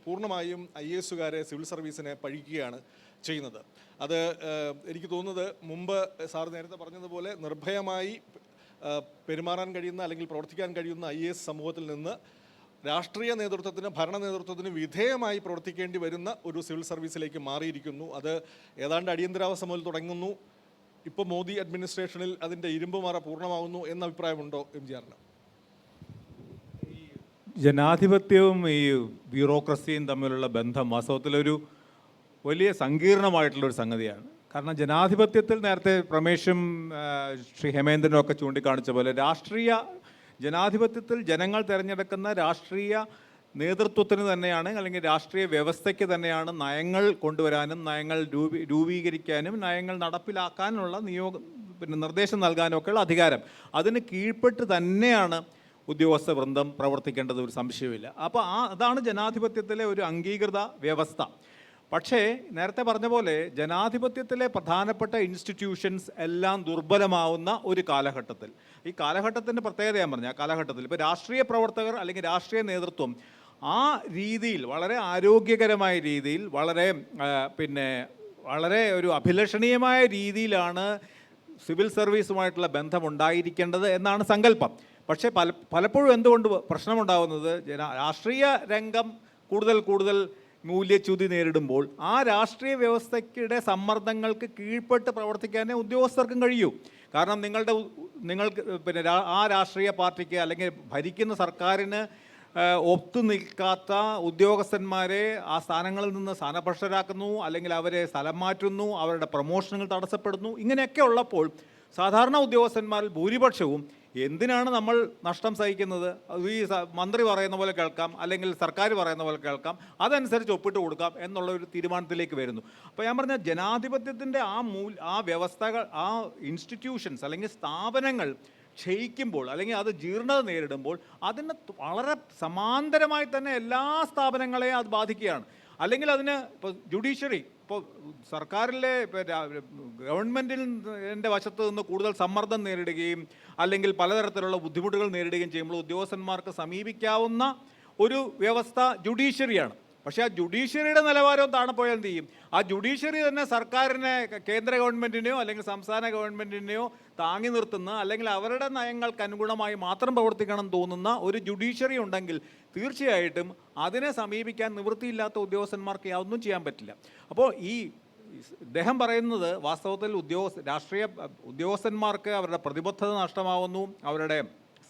[SPEAKER 1] പൂർണ്ണമായും IASകാരെ സിവിൽ സർവീസിനെ പഴിക്കുകയാണ് ചെയ്യുന്നത്. അത് എനിക്ക് തോന്നുന്നത് മുമ്പ് സാർ നേരത്തെ പറഞ്ഞതുപോലെ നിർഭയമായി പെരുമാറാൻ കഴിയുന്ന അല്ലെങ്കിൽ പ്രവർത്തിക്കാൻ കഴിയുന്ന IAS സമൂഹത്തിൽ നിന്ന് രാഷ്ട്രീയ നേതൃത്വത്തിന്, ഭരണ നേതൃത്വത്തിന് വിധേയമായി പ്രവർത്തിക്കേണ്ടി വരുന്ന ഒരു സിവിൽ സർവീസിലേക്ക് മാറിയിരിക്കുന്നു. അത് ഏതാണ്ട് അടിയന്തരാവസ്ഥ മുതൽ തുടങ്ങുന്നു. ഇപ്പോൾ മോദി അഡ്മിനിസ്ട്രേഷനിൽ അതിൻ്റെ ഇരുമ്പുമാറ പൂർണ്ണമാകുന്നു എന്ന അഭിപ്രായമുണ്ടോ MGRന്?
[SPEAKER 3] ജനാധിപത്യവും ഈ ബ്യൂറോക്രസിയും തമ്മിലുള്ള ബന്ധം വാസ്തവത്തിലൊരു വലിയ സങ്കീർണമായിട്ടുള്ളൊരു സംഗതിയാണ്. കാരണം ജനാധിപത്യത്തിൽ നേരത്തെ പ്രമേഷും ശ്രീ ഹേമേന്ദ്രനും ഒക്കെ ചൂണ്ടിക്കാണിച്ച പോലെ ജനാധിപത്യത്തിൽ ജനങ്ങൾ തിരഞ്ഞെടുക്കുന്ന രാഷ്ട്രീയ നേതൃത്വത്തിന് തന്നെയാണ്, അല്ലെങ്കിൽ രാഷ്ട്രീയ വ്യവസ്ഥയ്ക്ക് തന്നെയാണ് നയങ്ങൾ കൊണ്ടുവരാനും നയങ്ങൾ രൂപീകരിക്കാനും നയങ്ങൾ നടപ്പിലാക്കാനുള്ള നിർദ്ദേശം നൽകാനും ഒക്കെയുള്ള അധികാരം. അതിന് കീഴ്പ്പെട്ട് തന്നെയാണ് ഉദ്യോഗസ്ഥ വൃന്ദം പ്രവർത്തിക്കേണ്ടത്, ഒരു സംശയമില്ല. അപ്പോൾ അതാണ് ജനാധിപത്യത്തിലെ ഒരു അംഗീകൃത വ്യവസ്ഥ. പക്ഷേ നേരത്തെ പറഞ്ഞ പോലെ ജനാധിപത്യത്തിലെ പ്രധാനപ്പെട്ട ഇൻസ്റ്റിറ്റ്യൂഷൻസ് എല്ലാം ദുർബലമാവുന്ന ഒരു കാലഘട്ടത്തിൽ, ഈ കാലഘട്ടത്തിൻ്റെ പ്രത്യേകത ഞാൻ പറഞ്ഞു, ആ കാലഘട്ടത്തിൽ ഇപ്പോൾ രാഷ്ട്രീയ പ്രവർത്തകർ അല്ലെങ്കിൽ രാഷ്ട്രീയ നേതൃത്വം ആ രീതിയിൽ വളരെ ആരോഗ്യകരമായ രീതിയിൽ വളരെ ഒരു അഭിലഷണീയമായ രീതിയിലാണ് സിവിൽ സർവീസുമായിട്ടുള്ള ബന്ധമുണ്ടായിരിക്കേണ്ടത് എന്നാണ് സങ്കല്പം. പക്ഷേ പലപ്പോഴും എന്തുകൊണ്ട് പ്രശ്നമുണ്ടാകുന്നത്, രാഷ്ട്രീയ രംഗം കൂടുതൽ മൂല്യച്യുതി നേരിടുമ്പോൾ ആ രാഷ്ട്രീയ വ്യവസ്ഥയ്ക്കിടെ സമ്മർദ്ദങ്ങൾക്ക് കീഴ്പ്പെട്ട് പ്രവർത്തിക്കാനേ ഉദ്യോഗസ്ഥർക്കും കഴിയൂ. കാരണം നിങ്ങൾക്ക് ആ രാഷ്ട്രീയ പാർട്ടിക്ക് അല്ലെങ്കിൽ ഭരിക്കുന്ന സർക്കാരിന് ഒത്തു നിൽക്കാത്ത ഉദ്യോഗസ്ഥന്മാരെ ആ സ്ഥാനങ്ങളിൽ നിന്ന് സ്ഥാനഭ്രഷ്ടരാക്കുന്നു, അല്ലെങ്കിൽ അവരെ സ്ഥലം മാറ്റുന്നു, അവരുടെ പ്രമോഷനുകൾ തടസ്സപ്പെടുന്നു. ഇങ്ങനെയൊക്കെ ഉള്ളപ്പോൾ സാധാരണ ഉദ്യോഗസ്ഥന്മാരിൽ ഭൂരിപക്ഷവും എന്തിനാണ് നമ്മൾ നഷ്ടം സഹിക്കുന്നത്? ഈ മന്ത്രി പറയുന്ന പോലെ കേൾക്കാം, അല്ലെങ്കിൽ സർക്കാർ പറയുന്ന പോലെ കേൾക്കാം, അതനുസരിച്ച് ഒപ്പിട്ട് കൊടുക്കാം എന്നുള്ള ഒരു തീരുമാനത്തിലേക്ക് വരുന്നു. അപ്പോൾ ഞാൻ പറഞ്ഞ ജനാധിപത്യത്തിൻ്റെ ആ വ്യവസ്ഥകൾ, ആ ഇൻസ്റ്റിറ്റ്യൂഷൻസ് അല്ലെങ്കിൽ സ്ഥാപനങ്ങൾ ക്ഷയിക്കുമ്പോൾ അല്ലെങ്കിൽ അത് ജീർണത നേരിടുമ്പോൾ അതിന് വളരെ സമാന്തരമായി തന്നെ എല്ലാ സ്ഥാപനങ്ങളെയും അത് ബാധിക്കുകയാണ്. അല്ലെങ്കിൽ അതിന് ഇപ്പോൾ ജുഡീഷ്യറി, ഇപ്പോൾ സർക്കാരിലെ ഗവൺമെൻറ്റിൻ്റെ വശത്ത് നിന്ന് കൂടുതൽ സമ്മർദ്ദം നേരിടുകയും അല്ലെങ്കിൽ പലതരത്തിലുള്ള ബുദ്ധിമുട്ടുകൾ നേരിടുകയും ചെയ്യുമ്പോൾ ഉദ്യോഗസ്ഥന്മാർക്ക് സമീപിക്കാവുന്ന ഒരു വ്യവസ്ഥ ജുഡീഷ്യറിയാണ്. പക്ഷേ ആ ജുഡീഷ്യറിയുടെ നിലവാരം താണെ പോയാൽ എന്ത് ചെയ്യും? ആ ജുഡീഷ്യറി തന്നെ സർക്കാരിനെ, കേന്ദ്ര ഗവൺമെൻറ്റിനെയോ അല്ലെങ്കിൽ സംസ്ഥാന ഗവൺമെൻറ്റിനെയോ താങ്ങി നിർത്തുന്ന അല്ലെങ്കിൽ അവരുടെ നയങ്ങൾക്ക് അനുഗുണമായി മാത്രം പ്രവർത്തിക്കണം തോന്നുന്ന ഒരു ജുഡീഷ്യറി ഉണ്ടെങ്കിൽ തീർച്ചയായിട്ടും അതിനെ സമീപിക്കാൻ നിവൃത്തിയില്ലാത്ത ഉദ്യോഗസ്ഥന്മാർക്ക് യാതൊന്നും ചെയ്യാൻ പറ്റില്ല. അപ്പോൾ ഇദ്ദേഹം പറയുന്നത് വാസ്തവത്തിൽ രാഷ്ട്രീയ ഉദ്യോഗസ്ഥന്മാർക്ക് അവരുടെ പ്രതിബദ്ധത നഷ്ടമാവുന്നു, അവരുടെ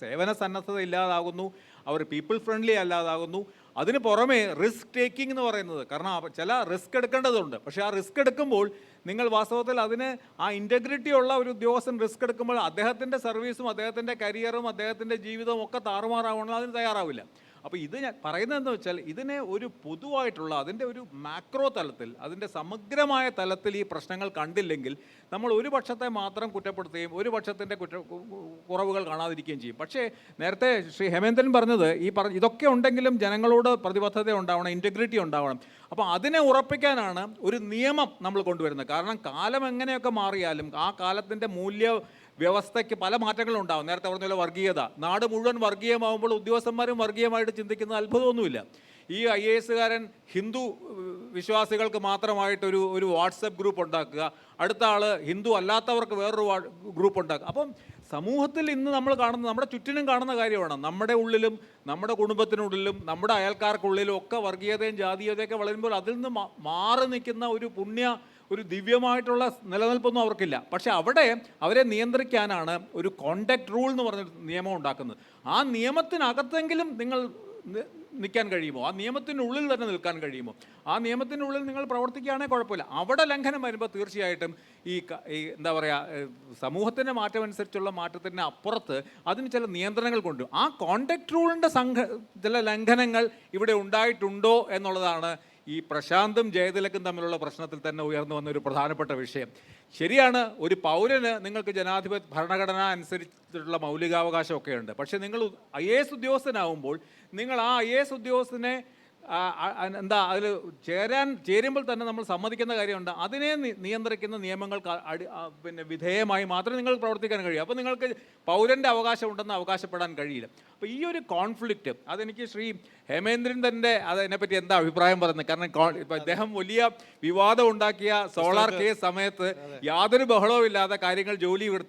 [SPEAKER 3] സേവന സന്നദ്ധത ഇല്ലാതാകുന്നു, അവർ പീപ്പിൾ ഫ്രണ്ട്ലി അല്ലാതാകുന്നു. അതിന് പുറമെ റിസ്ക് ടേക്കിംഗ് എന്ന് പറയുന്നത്, കാരണം ചില റിസ്ക് എടുക്കേണ്ടതുണ്ട്. പക്ഷേ ആ റിസ്ക് എടുക്കുമ്പോൾ നിങ്ങൾ വാസ്തവത്തിൽ അതിന് ആ ഇൻറ്റഗ്രിറ്റി ഉള്ള ഒരു ഉദ്യോഗസ്ഥൻ റിസ്ക് എടുക്കുമ്പോൾ അദ്ദേഹത്തിൻ്റെ സർവീസും അദ്ദേഹത്തിൻ്റെ കരിയറും അദ്ദേഹത്തിൻ്റെ ജീവിതവും ഒക്കെ താറുമാറാവണം, അതിന് തയ്യാറാവില്ല. അപ്പോൾ ഇത് ഞാൻ പറയുന്നതെന്ന് വെച്ചാൽ ഇതിനെ ഒരു പൊതുവായിട്ടുള്ള അതിൻ്റെ ഒരു മാക്രോ തലത്തിൽ, അതിൻ്റെ സമഗ്രമായ തലത്തിൽ ഈ പ്രശ്നങ്ങൾ കണ്ടില്ലെങ്കിൽ നമ്മൾ ഒരു പക്ഷത്തെ മാത്രം കുറ്റപ്പെടുത്തുകയും ഒരു പക്ഷത്തിൻ്റെ കുറവുകൾ കാണാതിരിക്കുകയും ചെയ്യും. പക്ഷേ നേരത്തെ ശ്രീ ഹേമേന്ദ്രൻ പറഞ്ഞത് ഇതൊക്കെ ഉണ്ടെങ്കിലും ജനങ്ങളോട് പ്രതിബദ്ധത ഉണ്ടാവണം, ഇൻറ്റഗ്രിറ്റി ഉണ്ടാവണം. അപ്പോൾ അതിനെ ഉറപ്പിക്കാനാണ് ഒരു നിയമം നമ്മൾ കൊണ്ടുവരുന്നത്. കാരണം കാലം എങ്ങനെയൊക്കെ മാറിയാലും ആ കാലത്തിൻ്റെ വ്യവസ്ഥയ്ക്ക് പല മാറ്റങ്ങളും ഉണ്ടാകും. നേരത്തെ പറഞ്ഞ പോലെ വർഗീയത, നാട് മുഴുവൻ വർഗീയമാകുമ്പോൾ ഉദ്യോഗസ്ഥന്മാരും വർഗീയമായിട്ട് ചിന്തിക്കുന്ന അത്ഭുതമൊന്നുമില്ല. ഈ IAS-കാരൻ ഹിന്ദു വിശ്വാസികൾക്ക് മാത്രമായിട്ടൊരു വാട്സപ്പ് ഗ്രൂപ്പ് ഉണ്ടാക്കുക, അടുത്ത ആൾ ഹിന്ദു അല്ലാത്തവർക്ക് വേറൊരു ഗ്രൂപ്പ് ഉണ്ടാക്കുക. അപ്പം സമൂഹത്തിൽ ഇന്ന് നമ്മൾ കാണുന്ന, നമ്മുടെ ചുറ്റിനും കാണുന്ന കാര്യമാണ്. നമ്മുടെ ഉള്ളിലും നമ്മുടെ കുടുംബത്തിനുള്ളിലും നമ്മുടെ അയൽക്കാർക്കുള്ളിലും ഒക്കെ വർഗീയതയും ജാതീയതയൊക്കെ വളരുമ്പോൾ അതിൽ നിന്ന് മാറി നിൽക്കുന്ന ഒരു ദിവ്യമായിട്ടുള്ള നിലനിൽപ്പൊന്നും അവർക്കില്ല. പക്ഷെ അവരെ നിയന്ത്രിക്കാനാണ് ഒരു കോണ്ടാക്ട് റൂൾ എന്ന് പറഞ്ഞൊരു നിയമം ഉണ്ടാക്കുന്നത്. ആ നിയമത്തിനകത്തെങ്കിലും നിങ്ങൾ നിൽക്കാൻ കഴിയുമോ? ആ നിയമത്തിനുള്ളിൽ തന്നെ നിൽക്കാൻ കഴിയുമോ? ആ നിയമത്തിനുള്ളിൽ നിങ്ങൾ പ്രവർത്തിക്കുകയാണെങ്കിൽ കുഴപ്പമില്ല. അവിടെ ലംഘനം വരുമ്പോൾ തീർച്ചയായിട്ടും ഈ എന്താ പറയുക, സമൂഹത്തിൻ്റെ മാറ്റം അനുസരിച്ചുള്ള മാറ്റത്തിന് അപ്പുറത്ത് അതിന് ചില നിയന്ത്രണങ്ങൾ കൊണ്ടുവരും. ആ കോണ്ടാക്ട് റൂളിൻ്റെ ചില ലംഘനങ്ങൾ ഇവിടെ ഉണ്ടായിട്ടുണ്ടോ എന്നുള്ളതാണ് ഈ പ്രശാന്തും ജയതിലക്കും തമ്മിലുള്ള പ്രശ്നത്തിൽ തന്നെ ഉയർന്നു വന്ന ഒരു പ്രധാനപ്പെട്ട വിഷയം. ശരിയാണ്, ഒരു പൗരന് നിങ്ങൾക്ക് ഭരണഘടന അനുസരിച്ചിട്ടുള്ള മൗലികാവകാശമൊക്കെ ഉണ്ട്. പക്ഷേ നിങ്ങൾ IAS ഉദ്യോഗസ്ഥനാവുമ്പോൾ നിങ്ങൾ ആ IAS ഉദ്യോഗസ്ഥനെ അതിൽ ചേരുമ്പോൾ തന്നെ നമ്മൾ സമ്മതിക്കുന്ന കാര്യമുണ്ട്. അതിനെ നിയന്ത്രിക്കുന്ന നിയമങ്ങൾക്ക് വിധേയമായി മാത്രമേ നിങ്ങൾക്ക് പ്രവർത്തിക്കാൻ കഴിയൂ. അപ്പോൾ നിങ്ങൾക്ക് പൗരൻ്റെ അവകാശം ഉണ്ടെന്ന് അവകാശപ്പെടാൻ കഴിയില്ല. അപ്പോൾ ഈ ഒരു കോൺഫ്ലിക്റ്റ് അതെനിക്ക് ശ്രീ ഹേമേന്ദ്രൻ തന്നെ അതിനെപ്പറ്റി എന്താ അഭിപ്രായം പറയുന്നത്? കാരണം ഇപ്പം ഇദ്ദേഹം വലിയ വിവാദം ഉണ്ടാക്കിയ സോളാർ കേസ് സമയത്ത് യാതൊരു ബഹളവും ഇല്ലാതെ കാര്യങ്ങൾ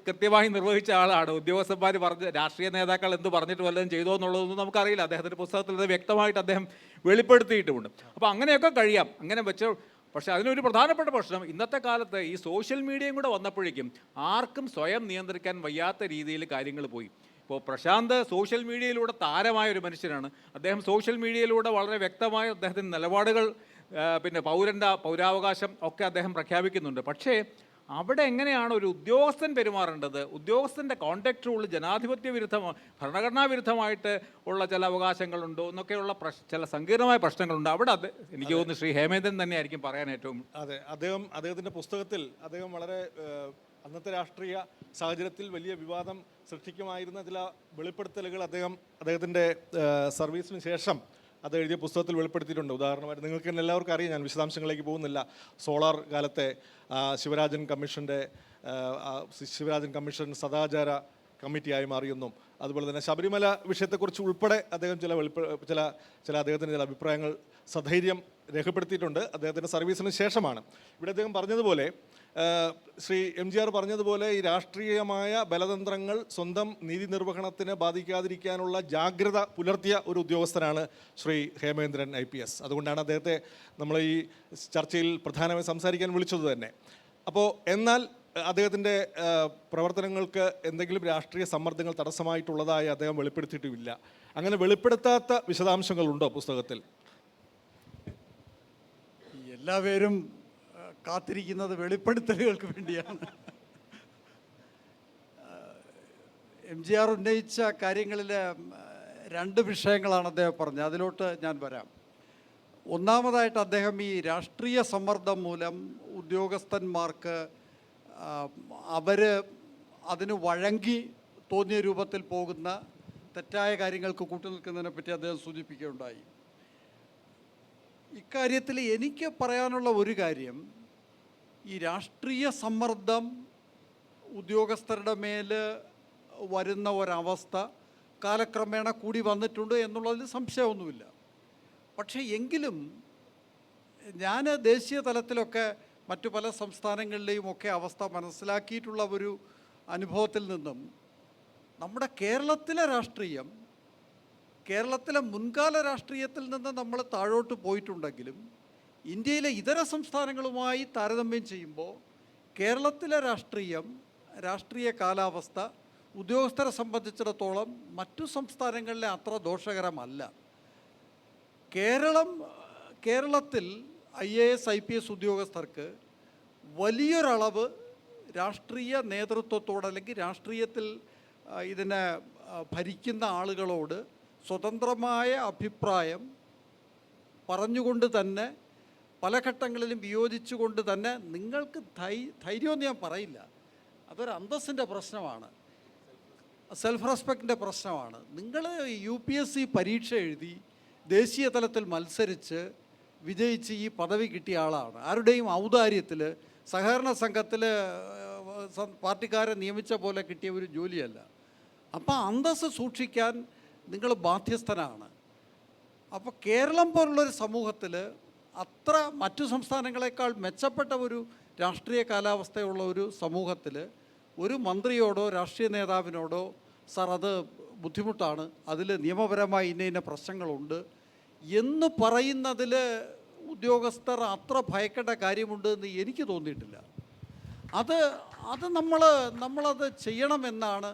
[SPEAKER 3] കൃത്യമായി നിർവഹിച്ച ആളാണ്. ഉദ്യോഗസ്ഥന്മാർ രാഷ്ട്രീയ നേതാക്കൾ എന്ത് പറഞ്ഞിട്ട് വല്ലതും ചെയ്തോ എന്നുള്ളതൊന്നും നമുക്കറിയില്ല. അദ്ദേഹത്തിൻ്റെ പുസ്തകത്തിൽ ഇത് വ്യക്തമായിട്ട് അദ്ദേഹം വെളിപ്പെടുത്തിയിട്ടുമുണ്ട്. അപ്പോൾ അങ്ങനെയൊക്കെ കഴിയാം, അങ്ങനെ വെച്ച്. പക്ഷേ അതിനൊരു പ്രധാനപ്പെട്ട പ്രശ്നം ഇന്നത്തെ കാലത്ത് ഈ സോഷ്യൽ മീഡിയയും കൂടെ വന്നപ്പോഴേക്കും ആർക്കും സ്വയം നിയന്ത്രിക്കാൻ വയ്യാത്ത രീതിയിൽ കാര്യങ്ങൾ പോയി. ഇപ്പോൾ പ്രശാന്ത് സോഷ്യൽ മീഡിയയിലൂടെ താരമായ ഒരു മനുഷ്യനാണ്. അദ്ദേഹം സോഷ്യൽ മീഡിയയിലൂടെ വളരെ വ്യക്തമായ അദ്ദേഹത്തിൻ്റെ നിലപാടുകൾ, പൗരാവകാശം ഒക്കെ അദ്ദേഹം പ്രഖ്യാപിക്കുന്നുണ്ട്. പക്ഷേ അവിടെ എങ്ങനെയാണ് ഒരു ഉദ്യോഗസ്ഥൻ പെരുമാറേണ്ടത്? ഉദ്യോഗസ്ഥൻ്റെ കോണ്ടാക്ട് റൂൾ ഭരണഘടനാ വിരുദ്ധമായിട്ട് ഉള്ള ചില അവകാശങ്ങളുണ്ടോ എന്നൊക്കെയുള്ള ചില സങ്കീർണമായ പ്രശ്നങ്ങളുണ്ട്. അവിടെ എനിക്ക് തോന്നുന്നു ശ്രീ ഹേമേന്ദ്രൻ തന്നെ ആയിരിക്കും പറയാൻ ഏറ്റവും.
[SPEAKER 1] അതെ, അദ്ദേഹത്തിൻ്റെ പുസ്തകത്തിൽ അദ്ദേഹം വളരെ അന്നത്തെ രാഷ്ട്രീയ സാഹചര്യത്തിൽ വലിയ വിവാദം സൃഷ്ടിക്കുമായിരുന്ന ചില വെളിപ്പെടുത്തലുകൾ അദ്ദേഹത്തിൻ്റെ സർവീസിന് ശേഷം അത് എഴുതിയ പുസ്തകത്തിൽ വെളിപ്പെടുത്തിയിട്ടുണ്ട്. ഉദാഹരണമായിട്ട് നിങ്ങൾക്ക് തന്നെ എല്ലാവർക്കും അറിയാം, ഞാൻ വിശദാംശങ്ങളിലേക്ക് പോകുന്നില്ല. സോളാർ കാലത്തെ ശിവരാജൻ കമ്മീഷൻ സദാചാര കമ്മിറ്റിയായി മാറിയെന്നും അതുപോലെ തന്നെ ശബരിമല വിഷയത്തെക്കുറിച്ച് ഉൾപ്പെടെ അദ്ദേഹം ചില അദ്ദേഹത്തിൻ്റെ ചില അഭിപ്രായങ്ങൾ സധൈര്യം രേഖപ്പെടുത്തിയിട്ടുണ്ട്. അദ്ദേഹത്തിൻ്റെ സർവീസിന് ശേഷമാണ്. ഇവിടെ അദ്ദേഹം പറഞ്ഞതുപോലെ, ശ്രീ MGR പറഞ്ഞതുപോലെ, ഈ രാഷ്ട്രീയമായ ബലതന്ത്രങ്ങൾ സ്വന്തം നീതി നിർവഹണത്തിന് ബാധിക്കാതിരിക്കാനുള്ള ജാഗ്രത പുലർത്തിയ ഒരു ഉദ്യോഗസ്ഥനാണ് ശ്രീ ഹേമേന്ദ്രൻ IPS. അതുകൊണ്ടാണ് അദ്ദേഹത്തെ നമ്മൾ ഈ ചർച്ചയിൽ പ്രധാനമായി സംസാരിക്കാൻ വിളിച്ചത് തന്നെ. അപ്പോൾ എന്നാൽ അദ്ദേഹത്തിൻ്റെ പ്രവർത്തനങ്ങൾക്ക് എന്തെങ്കിലും രാഷ്ട്രീയ സമ്മർദ്ദങ്ങൾ തടസ്സമായിട്ടുള്ളതായി അദ്ദേഹം വെളിപ്പെടുത്തിയിട്ടുമില്ല. അങ്ങനെ വെളിപ്പെടുത്താത്ത വിശദാംശങ്ങളുണ്ടോ പുസ്തകത്തിൽ?
[SPEAKER 2] എല്ലാവരും കാത്തിരിക്കുന്നത് വെളിപ്പെടുത്തലുകൾക്ക് വേണ്ടിയാണ്. MGR ഉന്നയിച്ച കാര്യങ്ങളിൽ രണ്ട് വിഷയങ്ങളാണ് അദ്ദേഹം പറഞ്ഞത്. അതിലോട്ട് ഞാൻ വരാം. ഒന്നാമതായിട്ട് അദ്ദേഹം ഈ രാഷ്ട്രീയ സമ്മർദ്ദം മൂലം ഉദ്യോഗസ്ഥന്മാർക്ക് അവർ അതിന് വഴങ്ങി തോന്നിയ രൂപത്തിൽ പോകുന്ന തെറ്റായ കാര്യങ്ങൾക്ക് കൂട്ടുനിൽക്കുന്നതിനെ പറ്റി അദ്ദേഹം സൂചിപ്പിക്കുകയുണ്ടായി. ഇക്കാര്യത്തിൽ എനിക്ക് പറയാനുള്ള ഒരു കാര്യം, ഈ രാഷ്ട്രീയ സമ്മർദ്ദം ഉദ്യോഗസ്ഥരുടെ മേൽ വരുന്ന ഒരവസ്ഥ കാലക്രമേണ കൂടി വന്നിട്ടുണ്ട് എന്നുള്ളതിൽ സംശയമൊന്നുമില്ല. പക്ഷേ എങ്കിലും ഞാൻ ദേശീയ തലത്തിലൊക്കെ മറ്റു പല സംസ്ഥാനങ്ങളിലെയും ഒക്കെ അവസ്ഥ മനസ്സിലാക്കിയിട്ടുള്ള ഒരു അനുഭവത്തിൽ നിന്നും നമ്മുടെ കേരളത്തിലെ രാഷ്ട്രീയം, കേരളത്തിലെ മുൻകാല രാഷ്ട്രീയത്തിൽ നിന്ന് നമ്മൾ താഴോട്ട് പോയിട്ടുണ്ടെങ്കിലും ഇന്ത്യയിലെ ഇതര സംസ്ഥാനങ്ങളുമായി താരതമ്യം ചെയ്യുമ്പോൾ കേരളത്തിലെ രാഷ്ട്രീയ കാലാവസ്ഥ ഉദ്യോഗസ്ഥരെ സംബന്ധിച്ചിടത്തോളം മറ്റു സംസ്ഥാനങ്ങളിലെ അത്ര ദോഷകരമല്ല. കേരളത്തിൽ IAS IPS ഉദ്യോഗസ്ഥർക്ക് വലിയൊരളവ് രാഷ്ട്രീയ നേതൃത്വത്തോട് അല്ലെങ്കിൽ രാഷ്ട്രീയത്തിൽ ഇതിനെ ഭരിക്കുന്ന ആളുകളോട് സ്വതന്ത്രമായ അഭിപ്രായം പറഞ്ഞുകൊണ്ട് തന്നെ പല ഘട്ടങ്ങളിലും വിയോജിച്ചുകൊണ്ട് തന്നെ നിങ്ങൾക്ക് ധൈര്യമെന്ന് ഞാൻ പറയില്ല, അതൊരു അന്തസ്സിൻ്റെ പ്രശ്നമാണ്, സെൽഫ് റെസ്പെക്റ്റിൻ്റെ പ്രശ്നമാണ്. നിങ്ങൾ UPSC പരീക്ഷ എഴുതി ദേശീയ തലത്തിൽ മത്സരിച്ച് വിജയിച്ച് ഈ പദവി കിട്ടിയ ആളാണ്. ആരുടെയും ഔദാര്യത്തിൽ സഹകരണ സംഘത്തിൽ പാർട്ടിക്കാരെ നിയമിച്ച പോലെ കിട്ടിയ ഒരു ജോലിയല്ല. അപ്പോൾ അന്തസ്സ് സൂക്ഷിക്കാൻ നിങ്ങൾ ബാധ്യസ്ഥനാണ്. അപ്പോൾ കേരളം പോലുള്ളൊരു സമൂഹത്തിൽ അത്ര മറ്റു സംസ്ഥാനങ്ങളെക്കാൾ മെച്ചപ്പെട്ട ഒരു രാഷ്ട്രീയ കാലാവസ്ഥയുള്ള ഒരു സമൂഹത്തിൽ ഒരു മന്ത്രിയോടോ രാഷ്ട്രീയ നേതാവിനോടോ സാർ അത് ബുദ്ധിമുട്ടാണ്, അതിൽ നിയമപരമായി ഇന്ന പ്രശ്നങ്ങളുണ്ട് എന്ന് പറയുന്നതിൽ ഉദ്യോഗസ്ഥർ അത്ര ഭയക്കേണ്ട കാര്യമുണ്ട് എന്ന് എനിക്ക് തോന്നിയിട്ടില്ല. അത് നമ്മളത് ചെയ്യണമെന്നാണ്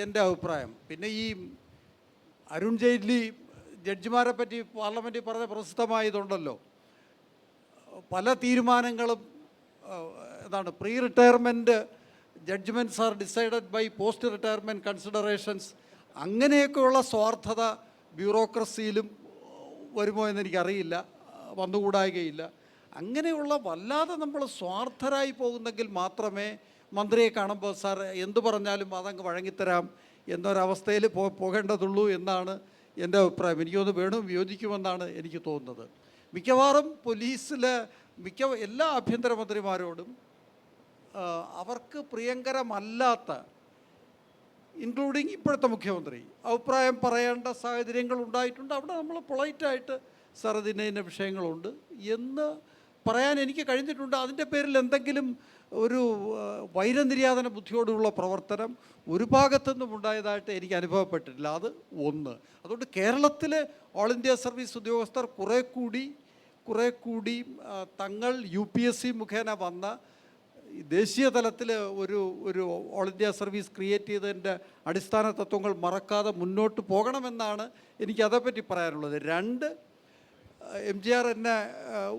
[SPEAKER 2] എൻ്റെ അഭിപ്രായം. പിന്നെ ഈ അരുൺ ജെയ്റ്റ്ലി ജഡ്ജിമാരെ പറ്റി പാർലമെൻറ്റിൽ പറഞ്ഞ പ്രസിദ്ധമായതുണ്ടല്ലോ, പല തീരുമാനങ്ങളും pre retirement judgements are decided by post retirement considerations, അങ്ങനെയൊക്കെയുള്ള സ്വാർത്ഥത ബ്യൂറോക്രസിയിലും വരുമോ എന്നെനിക്കറിയില്ല, വന്നുകൂടായികയില്ല. അങ്ങനെയുള്ള വല്ലാതെ നമ്മൾ സ്വാർത്ഥരായി പോകുന്നെങ്കിൽ മാത്രമേ മന്ത്രിയെ കാണുമ്പോൾ സാർ എന്തു പറഞ്ഞാലും അതങ്ങ് വഴങ്ങിത്തരാം എന്നൊരവസ്ഥയിൽ പോകേണ്ടതുള്ളൂ എന്നാണ് എൻ്റെ അഭിപ്രായം. എനിക്കൊന്ന് വേണം വിയോജിക്കുമെന്നാണ് എനിക്ക് തോന്നുന്നത്. മിക്കവാറും പോലീസിലെ എല്ലാ ആഭ്യന്തരമന്ത്രിമാരോടും അവർക്ക് പ്രിയങ്കരമല്ലാത്ത, ഇൻക്ലൂഡിങ് ഇപ്പോഴത്തെ മുഖ്യമന്ത്രി, അഭിപ്രായം പറയേണ്ട സാഹചര്യങ്ങൾ ഉണ്ടായിട്ടുണ്ട്. അവിടെ നമ്മൾ പൊളൈറ്റായിട്ട് സാർ ഇതിൻ്റെ വിഷയങ്ങളുണ്ട് എന്ന് പറയാൻ എനിക്ക് കഴിഞ്ഞിട്ടുണ്ട്. അതിൻ്റെ പേരിൽ എന്തെങ്കിലും ഒരു വൈരനിര്യാതന ബുദ്ധിയോടുള്ള പ്രവർത്തനം ഒരു ഭാഗത്തുനിന്നും ഉണ്ടായതായിട്ട് എനിക്ക് അനുഭവപ്പെട്ടിട്ടില്ല. അത് ഒന്ന്. അതുകൊണ്ട് കേരളത്തിലെ ഓൾ ഇന്ത്യ സർവീസ് ഉദ്യോഗസ്ഥർ കുറേ കൂടി തങ്ങൾ UPSC മുഖേന വന്ന ദേശീയ തലത്തിൽ ഒരു ഓൾ ഇന്ത്യ സർവീസ് ക്രിയേറ്റ് ചെയ്തതിൻ്റെ അടിസ്ഥാന തത്വങ്ങൾ മറക്കാതെ മുന്നോട്ട് പോകണമെന്നാണ് എനിക്കതേപ്പറ്റി പറയാനുള്ളത്. രണ്ട്, MGR എന്നെ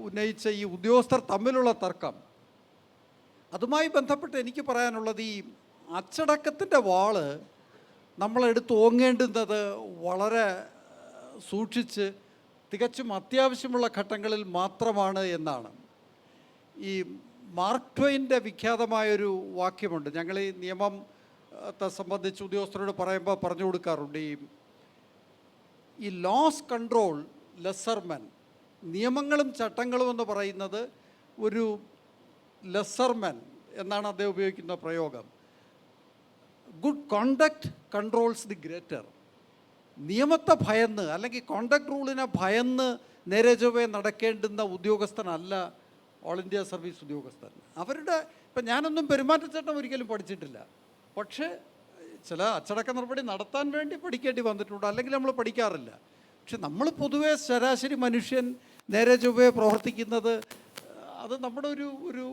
[SPEAKER 2] ഉന്നയിച്ച ഈ ഉദ്യോഗസ്ഥർ തമ്മിലുള്ള തർക്കം, അതുമായി ബന്ധപ്പെട്ട് എനിക്ക് പറയാനുള്ളത്, ഈ അച്ചടക്കത്തിൻ്റെ വാള് നമ്മളെടുത്ത് ഓങ്ങേണ്ടുന്നത് വളരെ സൂക്ഷിച്ച് തികച്ചും അത്യാവശ്യമുള്ള ഘട്ടങ്ങളിൽ മാത്രമാണ് എന്നാണ്. ഈ മാർക്ക് ട്വെയിൻ്റെ വിഖ്യാതമായൊരു വാക്യമുണ്ട്. ഞങ്ങൾ ഈ നിയമത്തെ സംബന്ധിച്ച് ഉദ്യോഗസ്ഥരോട് പറയുമ്പോൾ പറഞ്ഞു കൊടുക്കാറുണ്ട്. ഈ ലോസ് കൺട്രോൾ ലെസ്സർ മെൻ, നിയമങ്ങളും ചട്ടങ്ങളും എന്ന് പറയുന്നത് ഒരു ലെസ്സർ മെൻ എന്നാണ് അദ്ദേഹം ഉപയോഗിക്കുന്ന പ്രയോഗം. Good conduct controls the greater. നിയമത്തെ ഭയന്ന് അല്ലെങ്കിൽ കോണ്ടക്ട് റൂളിനെ ഭയന്ന് നേരെ ചൊവ്വേ നടക്കേണ്ടുന്ന ഉദ്യോഗസ്ഥനല്ല ഓൾ ഇന്ത്യ സർവീസ് ഉദ്യോഗസ്ഥൻ. ഇപ്പം ഞാനൊന്നും പെരുമാറ്റച്ചട്ടം ഒരിക്കലും പഠിച്ചിട്ടില്ല, പക്ഷേ ചില അച്ചടക്ക നടപടി നടത്താൻ വേണ്ടി പഠിക്കേണ്ടി വന്നിട്ടുണ്ട്, അല്ലെങ്കിൽ നമ്മൾ പഠിക്കാറില്ല. പക്ഷെ നമ്മൾ പൊതുവേ ശരാശരി മനുഷ്യൻ നേരെ ചൊവ്വേ പ്രവർത്തിക്കുന്നത് അത് നമ്മുടെ ഒരു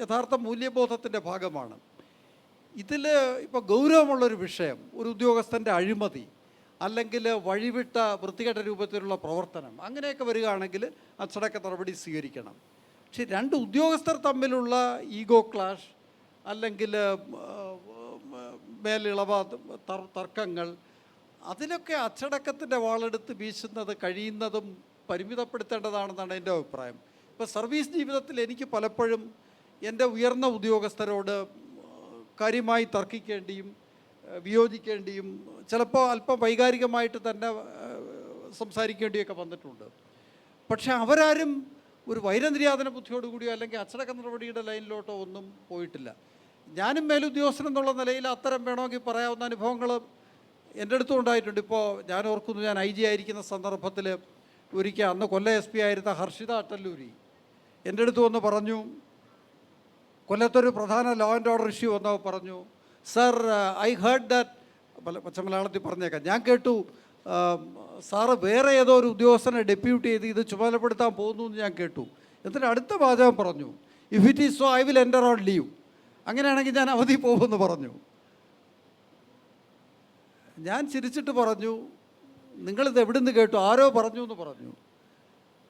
[SPEAKER 2] യഥാർത്ഥ മൂല്യബോധത്തിൻ്റെ ഭാഗമാണ്. ഇതിൽ ഇപ്പോൾ ഗൗരവമുള്ളൊരു വിഷയം, ഒരു ഉദ്യോഗസ്ഥൻ്റെ അഴിമതി അല്ലെങ്കിൽ വഴിവിട്ട വൃത്തികെട്ട രൂപത്തിലുള്ള പ്രവർത്തനം, അങ്ങനെയൊക്കെ വരികയാണെങ്കിൽ അച്ചടക്ക നടപടി സ്വീകരിക്കണം. പക്ഷെ രണ്ട് ഉദ്യോഗസ്ഥർ തമ്മിലുള്ള ഈഗോ ക്ലാഷ് അല്ലെങ്കിൽ മേലിളവ തർക്കങ്ങൾ, അതിലൊക്കെ അച്ചടക്കത്തിൻ്റെ വാളെടുത്ത് വീശുന്നത് കഴിയുന്നതും പരിമിതപ്പെടുത്തേണ്ടതാണെന്നാണ് എൻ്റെ അഭിപ്രായം. ഇപ്പോൾ സർവീസ് ജീവിതത്തിൽ എനിക്ക് പലപ്പോഴും എൻ്റെ ഉയർന്ന ഉദ്യോഗസ്ഥരോട് കാര്യമായി തർക്കിക്കേണ്ടിയും വിയോജിക്കേണ്ടിയും ചിലപ്പോൾ അല്പം വൈകാരികമായിട്ട് തന്നെ സംസാരിക്കേണ്ടിയൊക്കെ വന്നിട്ടുണ്ട്. പക്ഷേ അവരാരും ഒരു വൈരനിര്യാതന ബുദ്ധിയോടുകൂടിയോ അല്ലെങ്കിൽ അച്ചടക്ക നടപടിയുടെ ലൈനിലോട്ടോ ഒന്നും പോയിട്ടില്ല. ഞാനും മേലുദ്യോഗസ്ഥൻ എന്നുള്ള നിലയിൽ അത്തരം വേണമെങ്കിൽ പറയാവുന്ന അനുഭവങ്ങൾ എൻ്റെ അടുത്തും ഉണ്ടായിട്ടുണ്ട്. ഇപ്പോൾ ഞാൻ ഓർക്കുന്നു, ഞാൻ IG ആയിരിക്കുന്ന സന്ദർഭത്തിൽ ഒരിക്കൽ അന്ന് കൊല്ലം SP ആയിരുന്ന ഹർഷിത അട്ടല്ലൂരി എൻ്റെ അടുത്ത് വന്ന് പറഞ്ഞു, കൊല്ലത്തൊരു പ്രധാന ലോ ആൻഡ് ഓർഡർ ഇഷ്യൂ വന്നപ്പോൾ പറഞ്ഞു, സർ ഐ ഹേർഡ് ദാറ്റ്, പച്ച മലയാളത്തിൽ പറഞ്ഞേക്കാം, ഞാൻ കേട്ടു സാറ് വേറെ ഏതോ ഒരു ഉദ്യോഗസ്ഥനെ ഡെപ്യൂട്ട് ചെയ്ത് ഇത് ചുമതലപ്പെടുത്താൻ പോകുന്നു എന്ന് ഞാൻ കേട്ടു. എന്നിട്ട് അടുത്ത വാചകം പറഞ്ഞു, if it is so I will enter on leave, അങ്ങനെയാണെങ്കിൽ ഞാൻ അവധി പോകുമെന്ന് പറഞ്ഞു. ഞാൻ ചിരിച്ചിട്ട് പറഞ്ഞു, നിങ്ങളിത് എവിടെ നിന്ന് കേട്ടു, ആരോ പറഞ്ഞു എന്ന് പറഞ്ഞു.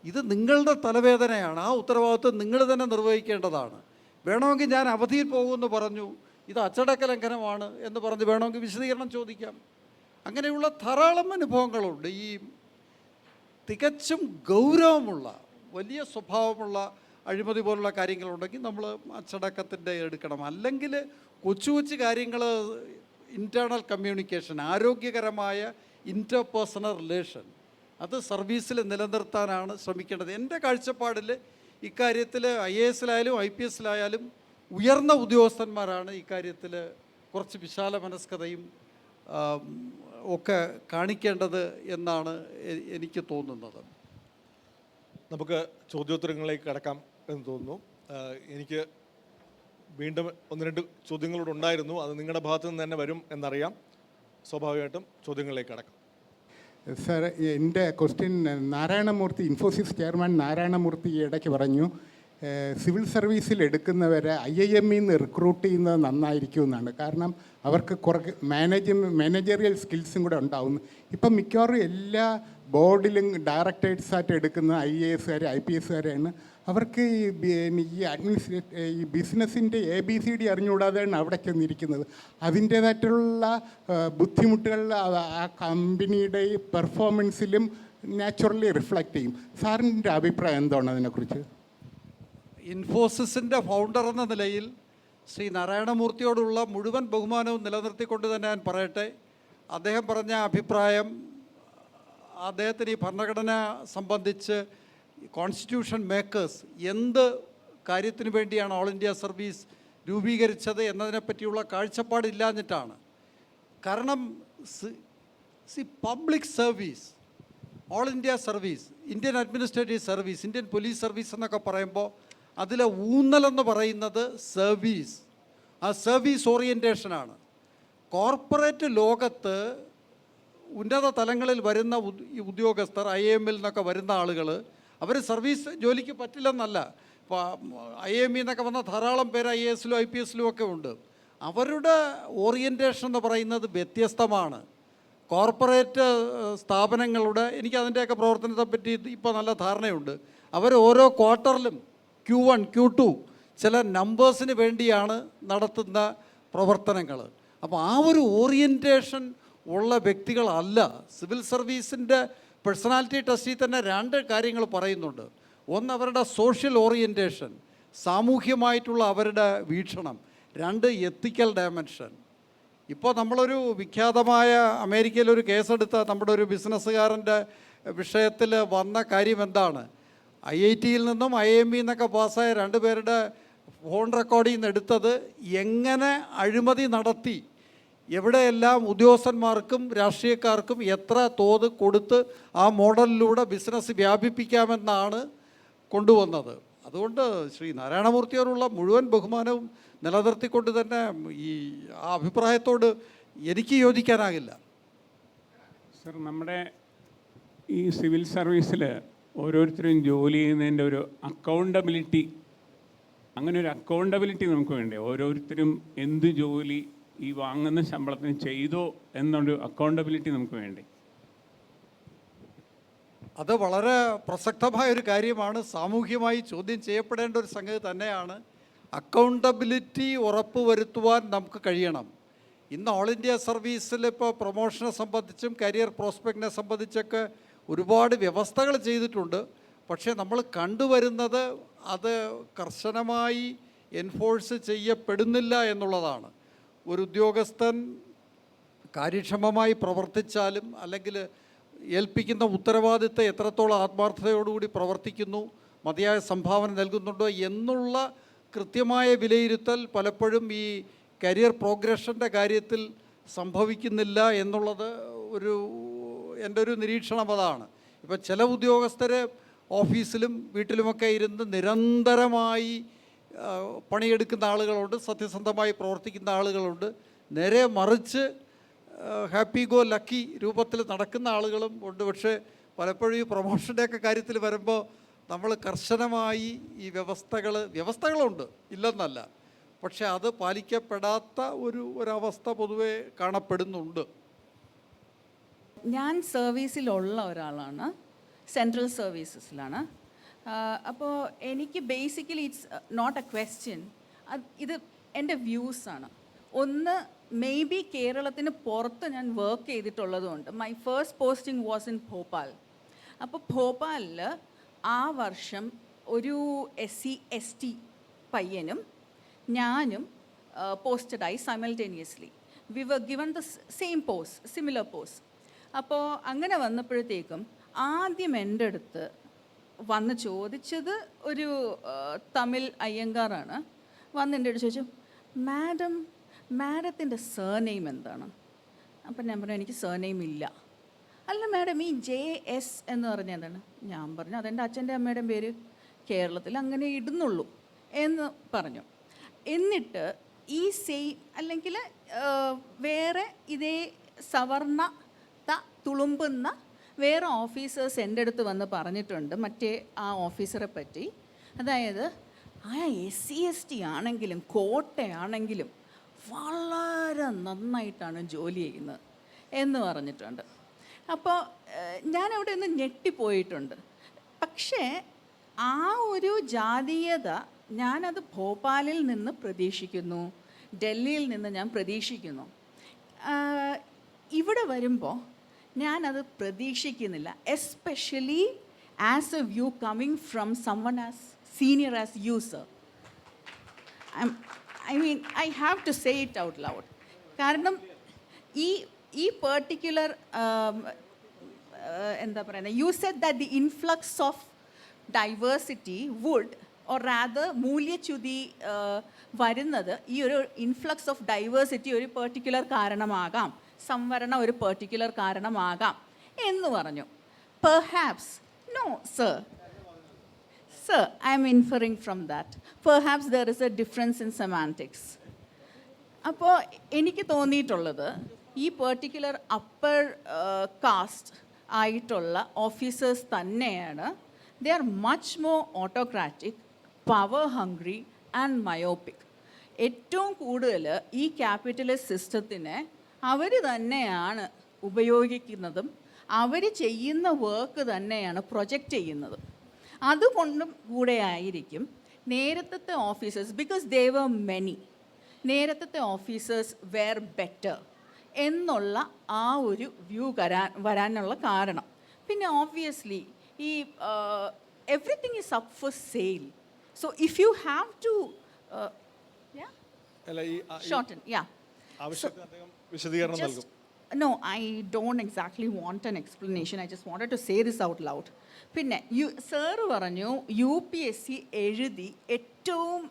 [SPEAKER 2] ഇത് നിങ്ങളുടെ തലവേദനയാണ്, ആ ഉത്തരവാദിത്വം നിങ്ങൾ തന്നെ നിർവഹിക്കേണ്ടതാണ്. വേണമെങ്കിൽ ഞാൻ അവധിയിൽ പോകുമെന്ന് പറഞ്ഞു, ഇത് അച്ചടക്ക ലംഘനമാണ് എന്ന് പറഞ്ഞ് വേണമെങ്കിൽ വിശദീകരണം ചോദിക്കാം. അങ്ങനെയുള്ള ധാരാളം അനുഭവങ്ങളുണ്ട്. ഈ തികച്ചും ഗൗരവമുള്ള വലിയ സ്വഭാവമുള്ള അഴിമതി പോലുള്ള കാര്യങ്ങളുണ്ടെങ്കിൽ നമ്മൾ അച്ചടക്കത്തിൻ്റെ എടുക്കണം. അല്ലെങ്കിൽ കൊച്ചു കൊച്ചു കാര്യങ്ങൾ, ഇൻറ്റേർണൽ കമ്മ്യൂണിക്കേഷൻ, ആരോഗ്യകരമായ ഇൻ്റർപേഴ്സണൽ റിലേഷൻ, അത് സർവീസിൽ നിലനിർത്താനാണ് ശ്രമിക്കേണ്ടത്. എൻ്റെ കാഴ്ചപ്പാടിൽ ഇക്കാര്യത്തിൽ IAS-ലായാലും IPS-ലായാലും ഉയർന്ന ഉദ്യോഗസ്ഥന്മാരാണ് ഇക്കാര്യത്തിൽ കുറച്ച് വിശാല മനസ്കതയും ഒക്കെ കാണിക്കേണ്ടത് എന്നാണ് എനിക്ക് തോന്നുന്നത്.
[SPEAKER 1] നമുക്ക് ചോദ്യോത്തരങ്ങളിലേക്ക് കടക്കാം എന്ന് തോന്നുന്നു. എനിക്ക് വീണ്ടും 1-2 ചോദ്യങ്ങളോട് ഉണ്ടായിരുന്നു, അത് നിങ്ങളുടെ ഭാഗത്തു നിന്ന് തന്നെ വരും എന്നറിയാം. സ്വാഭാവികമായിട്ടും ചോദ്യങ്ങളിലേക്ക് കടക്കാം.
[SPEAKER 4] സർ, എൻ്റെ ക്വസ്റ്റ്യൻ നാരായണമൂർത്തി, ഇൻഫോസിസ് ചെയർമാൻ നാരായണമൂർത്തി ഇടയ്ക്ക് പറഞ്ഞു, സിവിൽ സർവീസിൽ എടുക്കുന്നവരെ IIM-ന്ന് റിക്രൂട്ട് ചെയ്യുന്നത് നന്നായിരിക്കും എന്നാണ്. കാരണം അവർക്ക് കുറേ മാനേജറിയൽ സ്കിൽസും കൂടെ ഉണ്ടാവുന്നു. ഇപ്പം മിക്കവാറും എല്ലാ ബോർഡിലും ഡയറക്ടറേറ്റ്സായിട്ട് എടുക്കുന്ന IAS-കാർ IPS-കാരാണ്. അവർക്ക് ഈ ബിസിനസ്സിൻ്റെ ABCD അറിഞ്ഞുകൂടാതെയാണ് അവിടെ ചെന്നിരിക്കുന്നത്. അതിൻ്റേതായിട്ടുള്ള ബുദ്ധിമുട്ടുകൾ ആ കമ്പനിയുടെ പെർഫോമൻസിലും നാച്ചുറലി റിഫ്ലക്റ്റ് ചെയ്യും. സാറിൻ്റെ അഭിപ്രായം എന്താണ് അതിനെക്കുറിച്ച്?
[SPEAKER 2] ഇൻഫോസിസിൻ്റെ ഫൗണ്ടർ എന്ന നിലയിൽ ശ്രീ നാരായണമൂർത്തിയോടുള്ള മുഴുവൻ ബഹുമാനവും നിലനിർത്തിക്കൊണ്ട് തന്നെ ഞാൻ പറയട്ടെ, അദ്ദേഹം പറഞ്ഞ അഭിപ്രായം, അദ്ദേഹത്തിന് ഈ ഭരണഘടന സംബന്ധിച്ച് കോൺസ്റ്റിറ്റ്യൂഷൻ മേക്കേഴ്സ് എന്ത് കാര്യത്തിന് വേണ്ടിയാണ് ഓൾ ഇന്ത്യ സർവീസ് രൂപീകരിച്ചത് എന്നതിനെപ്പറ്റിയുള്ള കാഴ്ചപ്പാടില്ലാഞ്ഞിട്ടാണ്. കാരണം public service, all India service, Indian administrative service, Indian police service എന്നൊക്കെ പറയുമ്പോൾ അതിലെ ഊന്നലെന്ന് പറയുന്നത് സർവീസ്, ആ സർവീസ് ഓറിയൻറ്റേഷനാണ്. കോർപ്പറേറ്റ് ലോകത്ത് ഉന്നത തലങ്ങളിൽ വരുന്ന ഉദ്യോഗസ്ഥർ, IIM-ൽ നിന്നൊക്കെ വരുന്ന ആളുകൾ, അവർ സർവീസ് ജോലിക്ക് പറ്റില്ലെന്നല്ല. ഇപ്പോൾ IIM-ൽ നിന്നൊക്കെ വന്ന ധാരാളം പേര് IAS-ലും IPS-ലും ഒക്കെ ഉണ്ട്. അവരുടെ ഓറിയൻറ്റേഷൻ എന്ന് പറയുന്നത് വ്യത്യസ്തമാണ്. കോർപ്പറേറ്റ് സ്ഥാപനങ്ങളുടെ, എനിക്ക് അതിൻ്റെയൊക്കെ പ്രവർത്തനത്തെപ്പറ്റി ഇപ്പോൾ നല്ല ധാരണയുണ്ട്. അവർ ഓരോ ക്വാർട്ടറിലും Q1 Q2 ചില നമ്പേഴ്സിന് വേണ്ടിയാണ് നടത്തുന്ന പ്രവർത്തനങ്ങൾ. അപ്പോൾ ആ ഒരു ഓറിയൻറ്റേഷൻ ഉള്ള വ്യക്തികളല്ല. സിവിൽ സർവീസിൻ്റെ പേഴ്സണാലിറ്റി ടെസ്റ്റിൽ തന്നെ 2 കാര്യങ്ങൾ പറയുന്നുണ്ട്. ഒന്ന്, അവരുടെ സോഷ്യൽ ഓറിയൻറ്റേഷൻ, സാമൂഹ്യമായിട്ടുള്ള അവരുടെ വീക്ഷണം. 2, എത്തിക്കൽ ഡയമെൻഷൻ. ഇപ്പോൾ നമ്മളൊരു വിഖ്യാതമായ അമേരിക്കയിലൊരു കേസെടുത്ത നമ്മുടെ ഒരു ബിസിനസ്സുകാരൻ്റെ വിഷയത്തിൽ വന്ന കാര്യം എന്താണ്? IIT-യിൽ നിന്നും IIM-ൽ നിന്നൊക്കെ പാസ്സായ 2 പേരുടെ ഫോൺ റെക്കോർഡിൽ നിന്ന് എടുത്തത് എങ്ങനെ അഴിമതി നടത്തി, എവിടെയെല്ലാം ഉദ്യോഗസ്ഥന്മാർക്കും രാഷ്ട്രീയക്കാർക്കും എത്ര തോത് കൊടുത്ത് ആ മോഡലിലൂടെ ബിസിനസ് വ്യാപിപ്പിക്കാമെന്നാണ് കൊണ്ടുവന്നത്. അതുകൊണ്ട് ശ്രീ നാരായണമൂർത്തിയോടുള്ള മുഴുവൻ ബഹുമാനവും നിലനിർത്തിക്കൊണ്ട് തന്നെ ഈ ആ അഭിപ്രായത്തോട് എനിക്ക് യോജിക്കാനാകില്ല.
[SPEAKER 5] സർ, നമ്മുടെ ഈ സിവിൽ സർവീസിൽ ഓരോരുത്തരും ജോലി ചെയ്യുന്നതിൻ്റെ ഒരു അക്കൗണ്ടബിലിറ്റി, അങ്ങനെ ഒരു അക്കൗണ്ടബിലിറ്റി നമുക്ക് വേണ്ടേ? ഓരോരുത്തരും എന്ത് ജോലി ഈ വാങ്ങുന്ന ശമ്പളത്തിന് ചെയ്തോ എന്നൊരു അക്കൗണ്ടബിലിറ്റി നമുക്ക് വേണ്ടേ?
[SPEAKER 2] അത് വളരെ പ്രസക്തമായൊരു കാര്യമാണ്. സാമൂഹ്യമായി ചോദ്യം ചെയ്യപ്പെടേണ്ട ഒരു സംഗതി തന്നെയാണ്. അക്കൗണ്ടബിലിറ്റി ഉറപ്പുവരുത്തുവാൻ നമുക്ക് കഴിയണം. ഇന്ന് ഓൾ ഇന്ത്യ സർവീസിൽ ഇപ്പോൾ പ്രൊമോഷനെ സംബന്ധിച്ചും കരിയർ പ്രോസ്പെക്റ്റിനെ സംബന്ധിച്ചൊക്കെ ഒരുപാട് വ്യവസ്ഥകൾ ചെയ്തിട്ടുണ്ട്. പക്ഷേ നമ്മൾ കണ്ടുവരുന്നത് അത് കർശനമായി എൻഫോഴ്സ് ചെയ്യപ്പെടുന്നില്ല എന്നുള്ളതാണ്. ഒരു ഉദ്യോഗസ്ഥൻ കാര്യക്ഷമമായി പ്രവർത്തിച്ചാലും അല്ലെങ്കിൽ ഏൽപ്പിക്കുന്ന ഉത്തരവാദിത്തം എത്രത്തോളം ആത്മാർത്ഥതയോടുകൂടി പ്രവർത്തിക്കുന്നു, മതിയായ സംഭാവന നൽകുന്നുണ്ടോ എന്നുള്ള കൃത്യമായ വിലയിരുത്തൽ പലപ്പോഴും ഈ കരിയർ പ്രോഗ്രഷൻ്റെ കാര്യത്തിൽ സംഭവിക്കുന്നില്ല എന്നുള്ളത് എൻ്റെ ഒരു നിരീക്ഷണം അതാണ്. ഇപ്പം ചില ഉദ്യോഗസ്ഥർ ഓഫീസിലും വീട്ടിലുമൊക്കെ ഇരുന്ന് നിരന്തരമായി പണിയെടുക്കുന്ന ആളുകളുണ്ട്, സത്യസന്ധമായി പ്രവർത്തിക്കുന്ന ആളുകളുണ്ട്. നേരെ മറിച്ച് ഹാപ്പി ഗോ ലക്കി രൂപത്തിൽ നടക്കുന്ന ആളുകളും ഉണ്ട്. പക്ഷേ പലപ്പോഴും ഈ പ്രൊമോഷൻ്റെയൊക്കെ കാര്യത്തിൽ വരുമ്പോൾ നമ്മൾ കർശനമായി ഈ വ്യവസ്ഥകളുണ്ട്, ഇല്ലെന്നല്ല, പക്ഷെ അത് പാലിക്കപ്പെടാത്ത ഒരവസ്ഥ പൊതുവെ കാണപ്പെടുന്നുണ്ട്.
[SPEAKER 6] ഞാൻ സർവീസിലുള്ള ഒരാളാണ്, സെൻട്രൽ സർവീസസിലാണ്. അപ്പോൾ എനിക്ക് basically it's not a question, ഇത് എൻ്റെ വ്യൂസാണ്. ഒന്ന്, മേ ബി കേരളത്തിന് പുറത്ത് ഞാൻ വർക്ക് ചെയ്തിട്ടുള്ളതുകൊണ്ട് my first posting was in Bhopal. അപ്പോൾ ഭോപ്പാലിൽ ആ വർഷം ഒരു SC/ST പയ്യനും ഞാനും പോസ്റ്റഡായി simultaneously. We were given the same post, similar post. അപ്പോൾ അങ്ങനെ വന്നപ്പോഴത്തേക്കും ആദ്യം എൻ്റെ അടുത്ത് വന്ന് ചോദിച്ചത് ഒരു തമിഴ് അയ്യങ്കാറാണ്. വന്ന് എൻ്റെ അടുത്ത് ചോദിച്ചു, മാഡത്തിൻ്റെ സർനെയിം എന്താണ്? അപ്പം ഞാൻ പറഞ്ഞു, എനിക്ക് സർനെയിം ഇല്ല. അല്ല മാഡം, ഈ JS എന്ന് പറഞ്ഞാൽ എന്താണ്? ഞാൻ പറഞ്ഞു, അതെൻ്റെ അച്ഛൻ്റെ അമ്മയുടെ പേര്, കേരളത്തിൽ അങ്ങനെ ഇടുന്നുള്ളൂ എന്ന് പറഞ്ഞു. എന്നിട്ട് ഈ സെയിം അല്ലെങ്കിൽ വേറെ ഇതേ സവർണത തുളുമ്പുന്ന വേറെ ഓഫീസേഴ്സ് എൻ്റെ അടുത്ത് വന്ന് പറഞ്ഞിട്ടുണ്ട് മറ്റേ ആ ഓഫീസറെ പറ്റി. അതായത് ആ SC/ST ആണെങ്കിലും കോട്ടയാണെങ്കിലും വളരെ നന്നായിട്ടാണ് ജോലി ചെയ്യുന്നത് എന്ന് പറഞ്ഞിട്ടുണ്ട്. അപ്പോൾ ഞാനവിടെ ഒന്ന് ഞെട്ടിപ്പോയിട്ടുണ്ട്. പക്ഷേ ആ ഒരു ജാതീയത ഞാനത് ഭോപ്പാലിൽ നിന്ന് പ്രതീക്ഷിക്കുന്നു, ഡൽഹിയിൽ നിന്ന് ഞാൻ പ്രതീക്ഷിക്കുന്നു. ഇവിടെ വരുമ്പോൾ ഞാനത് പ്രതീക്ഷിക്കുന്നില്ല, especially as A view coming from someone as senior as you, sir. I mean, I have to say it out loud. കാരണം ഈ പെർട്ടിക്കുലർ എന്താ പറയുന്നത്, you said that the influx of diversity would or rather മൂല്യച്യുതി വരുന്നത്, ഈ ഒരു influx of diversity ഒരു particular കാരണമാകാം, സംവരണ ഒരു പെർട്ടിക്കുലർ കാരണമാകാം എന്ന് പറഞ്ഞു. Perhaps no sir, I am inferring from that. Perhaps there is a difference in semantics. അപ്പോൾ എനിക്ക് തോന്നിയിട്ടുള്ളത് ഈ പെർട്ടിക്കുലർ അപ്പർ കാസ്റ്റ് ആയിട്ടുള്ള ഓഫീസേഴ്സ് തന്നെയാണ്. They are much more autocratic, power hungry and myopic. ഏറ്റവും കൂടുതൽ ഈ ക്യാപിറ്റലിസ്റ്റ് സിസ്റ്റത്തിനെ അവർ തന്നെയാണ് ഉപയോഗിക്കുന്നതും അവർ ചെയ്യുന്ന വർക്ക് തന്നെയാണ് പ്രൊജക്റ്റ് ചെയ്യുന്നതും. അതുകൊണ്ടും കൂടെ ആയിരിക്കും നേരത്തെ officers, because they were many, നേരത്തെ ഓഫീസേഴ്സ് വെയർ ബെറ്റർ എന്നുള്ള ആ ഒരു വ്യൂ വരാനുള്ള കാരണം. പിന്നെ ഓബ്വിയസ്ലി ഈ everything is up for sale. So if you have to shorten,
[SPEAKER 1] ആവശ്യത്തിന് അദ്ദേഹം വിശദീകരണം നൽകും.
[SPEAKER 6] No, I don't exactly want an explanation. I just wanted to say this out loud. പിന്നെ സാറ് പറഞ്ഞു UPSC എഴുതി ഏറ്റവും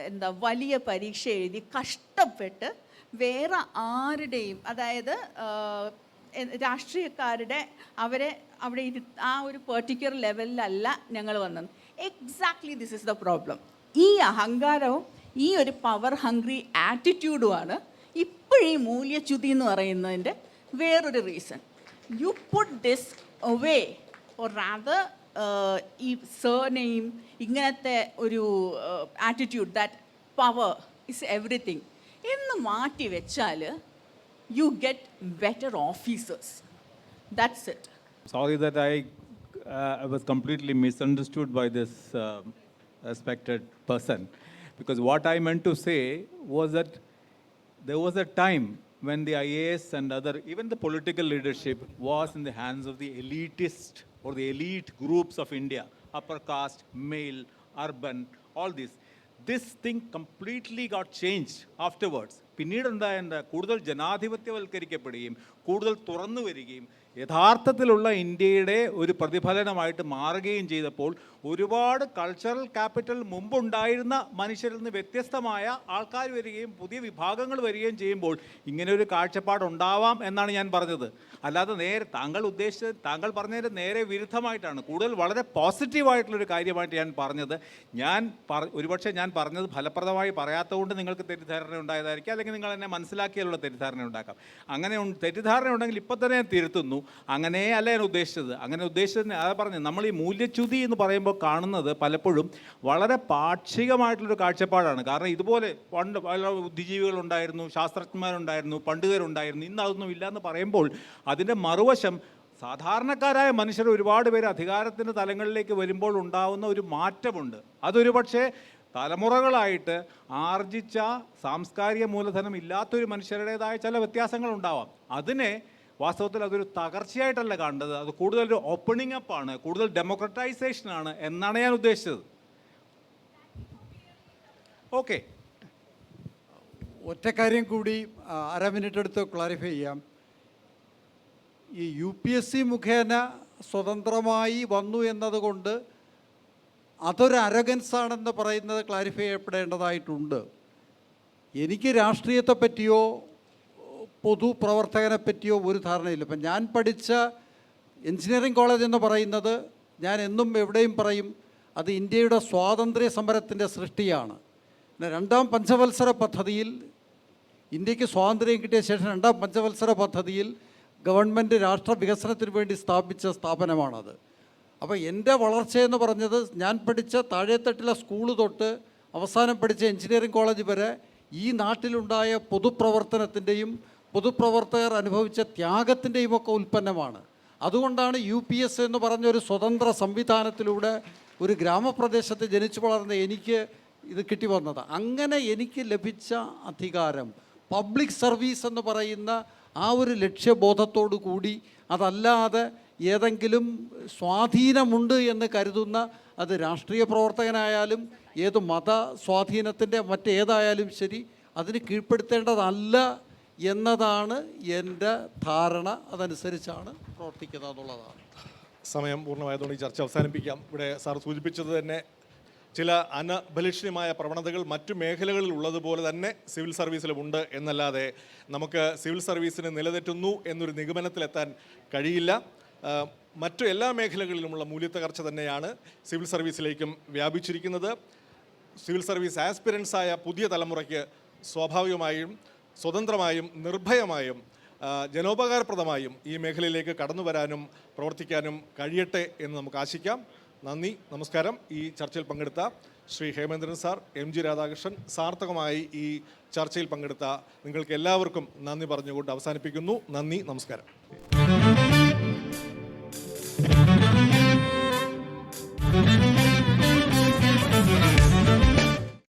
[SPEAKER 6] എന്താ വലിയ പരീക്ഷ എഴുതി കഷ്ടപ്പെട്ട് വേറെ ആരുടെയും, അതായത് രാഷ്ട്രീയക്കാരുടെ അവരെ അവിടെ ആ ഒരു പെർട്ടിക്കുലർ ലെവലിലല്ല ഞങ്ങൾ വന്നത്. Exactly this is the problem. ഈ അഹങ്കാരവും ഈ ഒരു പവർ ഹംഗ്രി ആറ്റിറ്റ്യൂഡുമാണ് ഇപ്പോഴീ മൂല്യച്യുതി എന്ന് പറയുന്നതിൻ്റെ വേറൊരു reason. You put this away, or rather ഈ സർനെയിം, ഇങ്ങനത്തെ ഒരു attitude that power is everything എന്ന് മാറ്റി വെച്ചാൽ you get better officers. That's it.
[SPEAKER 3] Sorry that I was completely misunderstood by this respected person, because what I meant to say was that there was a time when the IAS and other, even the political leadership was in the hands of the elitist or the elite groups of India, upper caste, male, urban, all this. This thing completely got changed afterwards. പിന്നീട് എന്താ കൂടുതൽ ജനാധിപത്യവൽക്കരിക്കപ്പെടുകയും കൂടുതൽ തുറന്നു വരികയും യഥാർത്ഥത്തിലുള്ള ഇന്ത്യയുടെ ഒരു പ്രതിഫലനമായിട്ട് മാറുകയും ചെയ്തപ്പോൾ ഒരുപാട് കൾച്ചറൽ ക്യാപിറ്റൽ മുമ്പുണ്ടായിരുന്ന മനുഷ്യരിൽ നിന്ന് വ്യത്യസ്തമായ ആൾക്കാർ വരികയും പുതിയ വിഭാഗങ്ങൾ വരികയും ചെയ്യുമ്പോൾ ഇങ്ങനെ ഒരു കാഴ്ചപ്പാടുണ്ടാവാം എന്നാണ് ഞാൻ പറഞ്ഞത്. അല്ലാതെ താങ്കൾ പറഞ്ഞതിൻ്റെ നേരെ വിരുദ്ധമായിട്ടാണ്, കൂടുതൽ വളരെ പോസിറ്റീവായിട്ടുള്ളൊരു കാര്യമായിട്ട് ഞാൻ പറഞ്ഞത്. ഒരുപക്ഷെ ഞാൻ പറഞ്ഞത് ഫലപ്രദമായി പറയാത്തതുകൊണ്ട് നിങ്ങൾക്ക് തെറ്റിദ്ധാരണ ഉണ്ടായതായിരിക്കും, അല്ലെങ്കിൽ നിങ്ങൾ എന്നെ മനസ്സിലാക്കിയാലുള്ള തെറ്റിദ്ധാരണ ഉണ്ടാക്കാം. അങ്ങനെ തെറ്റിദ്ധാരണ ഉണ്ടെങ്കിൽ ഇപ്പം തന്നെ ഞാൻ തിരുത്തുന്നു. അങ്ങനെ അല്ല ഞാൻ ഉദ്ദേശിച്ചത്. അതാ പറഞ്ഞത്, നമ്മൾ ഈ മൂല്യച്യുതി എന്ന് പറയുമ്പോൾ കാണുന്നത് പലപ്പോഴും വളരെ പാക്ഷികമായിട്ടുള്ളൊരു കാഴ്ചപ്പാടാണ്. കാരണം ഇതുപോലെ പണ്ട് പല ബുദ്ധിജീവികളുണ്ടായിരുന്നു, ശാസ്ത്രജ്ഞന്മാരുണ്ടായിരുന്നു, പണ്ഡിതരുണ്ടായിരുന്നു. ഇന്ന് അതൊന്നും ഇല്ലയെന്ന് പറയുമ്പോൾ അതിൻ്റെ മറുവശം സാധാരണക്കാരായ മനുഷ്യർ ഒരുപാട് പേര് അധികാരത്തിൻ്റെ തലങ്ങളിലേക്ക് വരുമ്പോൾ ഉണ്ടാവുന്ന ഒരു മാറ്റമുണ്ട്. അതൊരു പക്ഷേ തലമുറകളായിട്ട് ആർജിച്ച സാംസ്കാരിക മൂലധനം ഇല്ലാത്തൊരു മനുഷ്യരുടേതായ ചില വ്യത്യാസങ്ങളുണ്ടാവാം. അതിനെ വാസ്തവത്തിൽ അതൊരു തകർച്ചയായിട്ടല്ല കാണേണ്ടത്, അത് കൂടുതലൊരു ഓപ്പണിംഗ് അപ്പാണ്, കൂടുതൽ ഡെമോക്രറ്റൈസേഷനാണ് എന്നാണ് ഞാൻ ഉദ്ദേശിച്ചത്. ഓക്കെ,
[SPEAKER 2] ഒറ്റ കാര്യം കൂടി അര മിനിറ്റ് എടുത്ത് ക്ലാരിഫൈ ചെയ്യാം. ഈ UPSC മുഖേന സ്വതന്ത്രമായി വന്നു എന്നതുകൊണ്ട് അതൊരു അരഗൻസാണെന്ന് പറയുന്നത് ക്ലാരിഫൈ ചെയ്യപ്പെടേണ്ടതായിട്ടുണ്ട്. എനിക്ക് രാഷ്ട്രീയത്തെ പറ്റിയോ പൊതുപ്രവർത്തകനെ പറ്റിയോ ഒരു ധാരണയില്ല. ഇപ്പം ഞാൻ പഠിച്ച എഞ്ചിനീയറിംഗ് കോളേജ് എന്ന് പറയുന്നത്, ഞാൻ എന്നും എവിടെയും പറയും, അത് ഇന്ത്യയുടെ സ്വാതന്ത്ര്യ സമരത്തിൻ്റെ സൃഷ്ടിയാണ്. പിന്നെ രണ്ടാം പഞ്ചവത്സര പദ്ധതിയിൽ, ഇന്ത്യക്ക് സ്വാതന്ത്ര്യം കിട്ടിയ ശേഷം രണ്ടാം പഞ്ചവത്സര പദ്ധതിയിൽ ഗവൺമെൻറ് രാഷ്ട്ര വികസനത്തിന് വേണ്ടി സ്ഥാപിച്ച സ്ഥാപനമാണത്. അപ്പോൾ എൻ്റെ വളർച്ചയെന്ന് പറഞ്ഞത് ഞാൻ പഠിച്ച താഴെത്തട്ടിലെ സ്കൂൾ തൊട്ട് അവസാനം പഠിച്ച എഞ്ചിനീയറിംഗ് കോളേജ് വരെ ഈ നാട്ടിലുണ്ടായ പൊതുപ്രവർത്തനത്തിൻ്റെയും പൊതുപ്രവർത്തകർ അനുഭവിച്ച ത്യാഗത്തിൻ്റെയും ഒക്കെ ഉൽപ്പന്നമാണ്. അതുകൊണ്ടാണ് UPS എന്ന് പറഞ്ഞൊരു സ്വതന്ത്ര സംവിധാനത്തിലൂടെ ഒരു ഗ്രാമപ്രദേശത്ത് ജനിച്ചു വളർന്ന എനിക്ക് ഇത് കിട്ടി വന്നത്. അങ്ങനെ എനിക്ക് ലഭിച്ച അധികാരം പബ്ലിക് സർവീസ് എന്ന് പറയുന്ന ആ ഒരു ലക്ഷ്യബോധത്തോടു കൂടി, അതല്ലാതെ ഏതെങ്കിലും സ്വാധീനമുണ്ട് എന്ന് കരുതുന്ന, അത് രാഷ്ട്രീയ പ്രവർത്തകനായാലും ഏത് മത സ്വാധീനത്തിൻ്റെ മറ്റേതായാലും ശരി, അതിന് കീഴ്പ്പെടുത്തേണ്ടതല്ല എന്നതാണ് എൻ്റെ ധാരണ. അതനുസരിച്ചാണ് പ്രവർത്തിക്കുന്നത് എന്നുള്ളതാണ്.
[SPEAKER 1] സമയം പൂർണ്ണമായതുകൊണ്ട് ഈ ചർച്ച അവസാനിപ്പിക്കാം. ഇവിടെ സാർ സൂചിപ്പിച്ചത് തന്നെ ചില അനബലിഷ്ഠമായ പ്രവണതകൾ മറ്റു മേഖലകളിൽ ഉള്ളതുപോലെ തന്നെ സിവിൽ സർവീസിലുമുണ്ട് എന്നല്ലാതെ നമുക്ക് സിവിൽ സർവീസിന് നിലതെറ്റുന്നു എന്നൊരു നിഗമനത്തിലെത്താൻ കഴിയില്ല. മറ്റു എല്ലാ മേഖലകളിലുമുള്ള മൂല്യത്തകർച്ച തന്നെയാണ് സിവിൽ സർവീസിലേക്കും വ്യാപിച്ചിരിക്കുന്നത്. സിവിൽ സർവീസ് ആസ്പിരൻസായ പുതിയ തലമുറയ്ക്ക് സ്വാഭാവികമായും സ്വതന്ത്രമായും നിർഭയമായും ജനോപകാരപ്രദമായും ഈ മേഖലയിലേക്ക് കടന്നു വരാനും പ്രവർത്തിക്കാനും കഴിയട്ടെ എന്ന് നമുക്ക് ആശിക്കാം. നന്ദി, നമസ്കാരം. ഈ ചർച്ചയിൽ പങ്കെടുത്ത ശ്രീ ഹേമേന്ദ്രൻ സാർ, MG രാധാകൃഷ്ണൻ, സാർത്ഥകമായി ഈ ചർച്ചയിൽ പങ്കെടുത്ത നിങ്ങൾക്ക് എല്ലാവർക്കും നന്ദി പറഞ്ഞുകൊണ്ട് അവസാനിപ്പിക്കുന്നു. നന്ദി, നമസ്കാരം.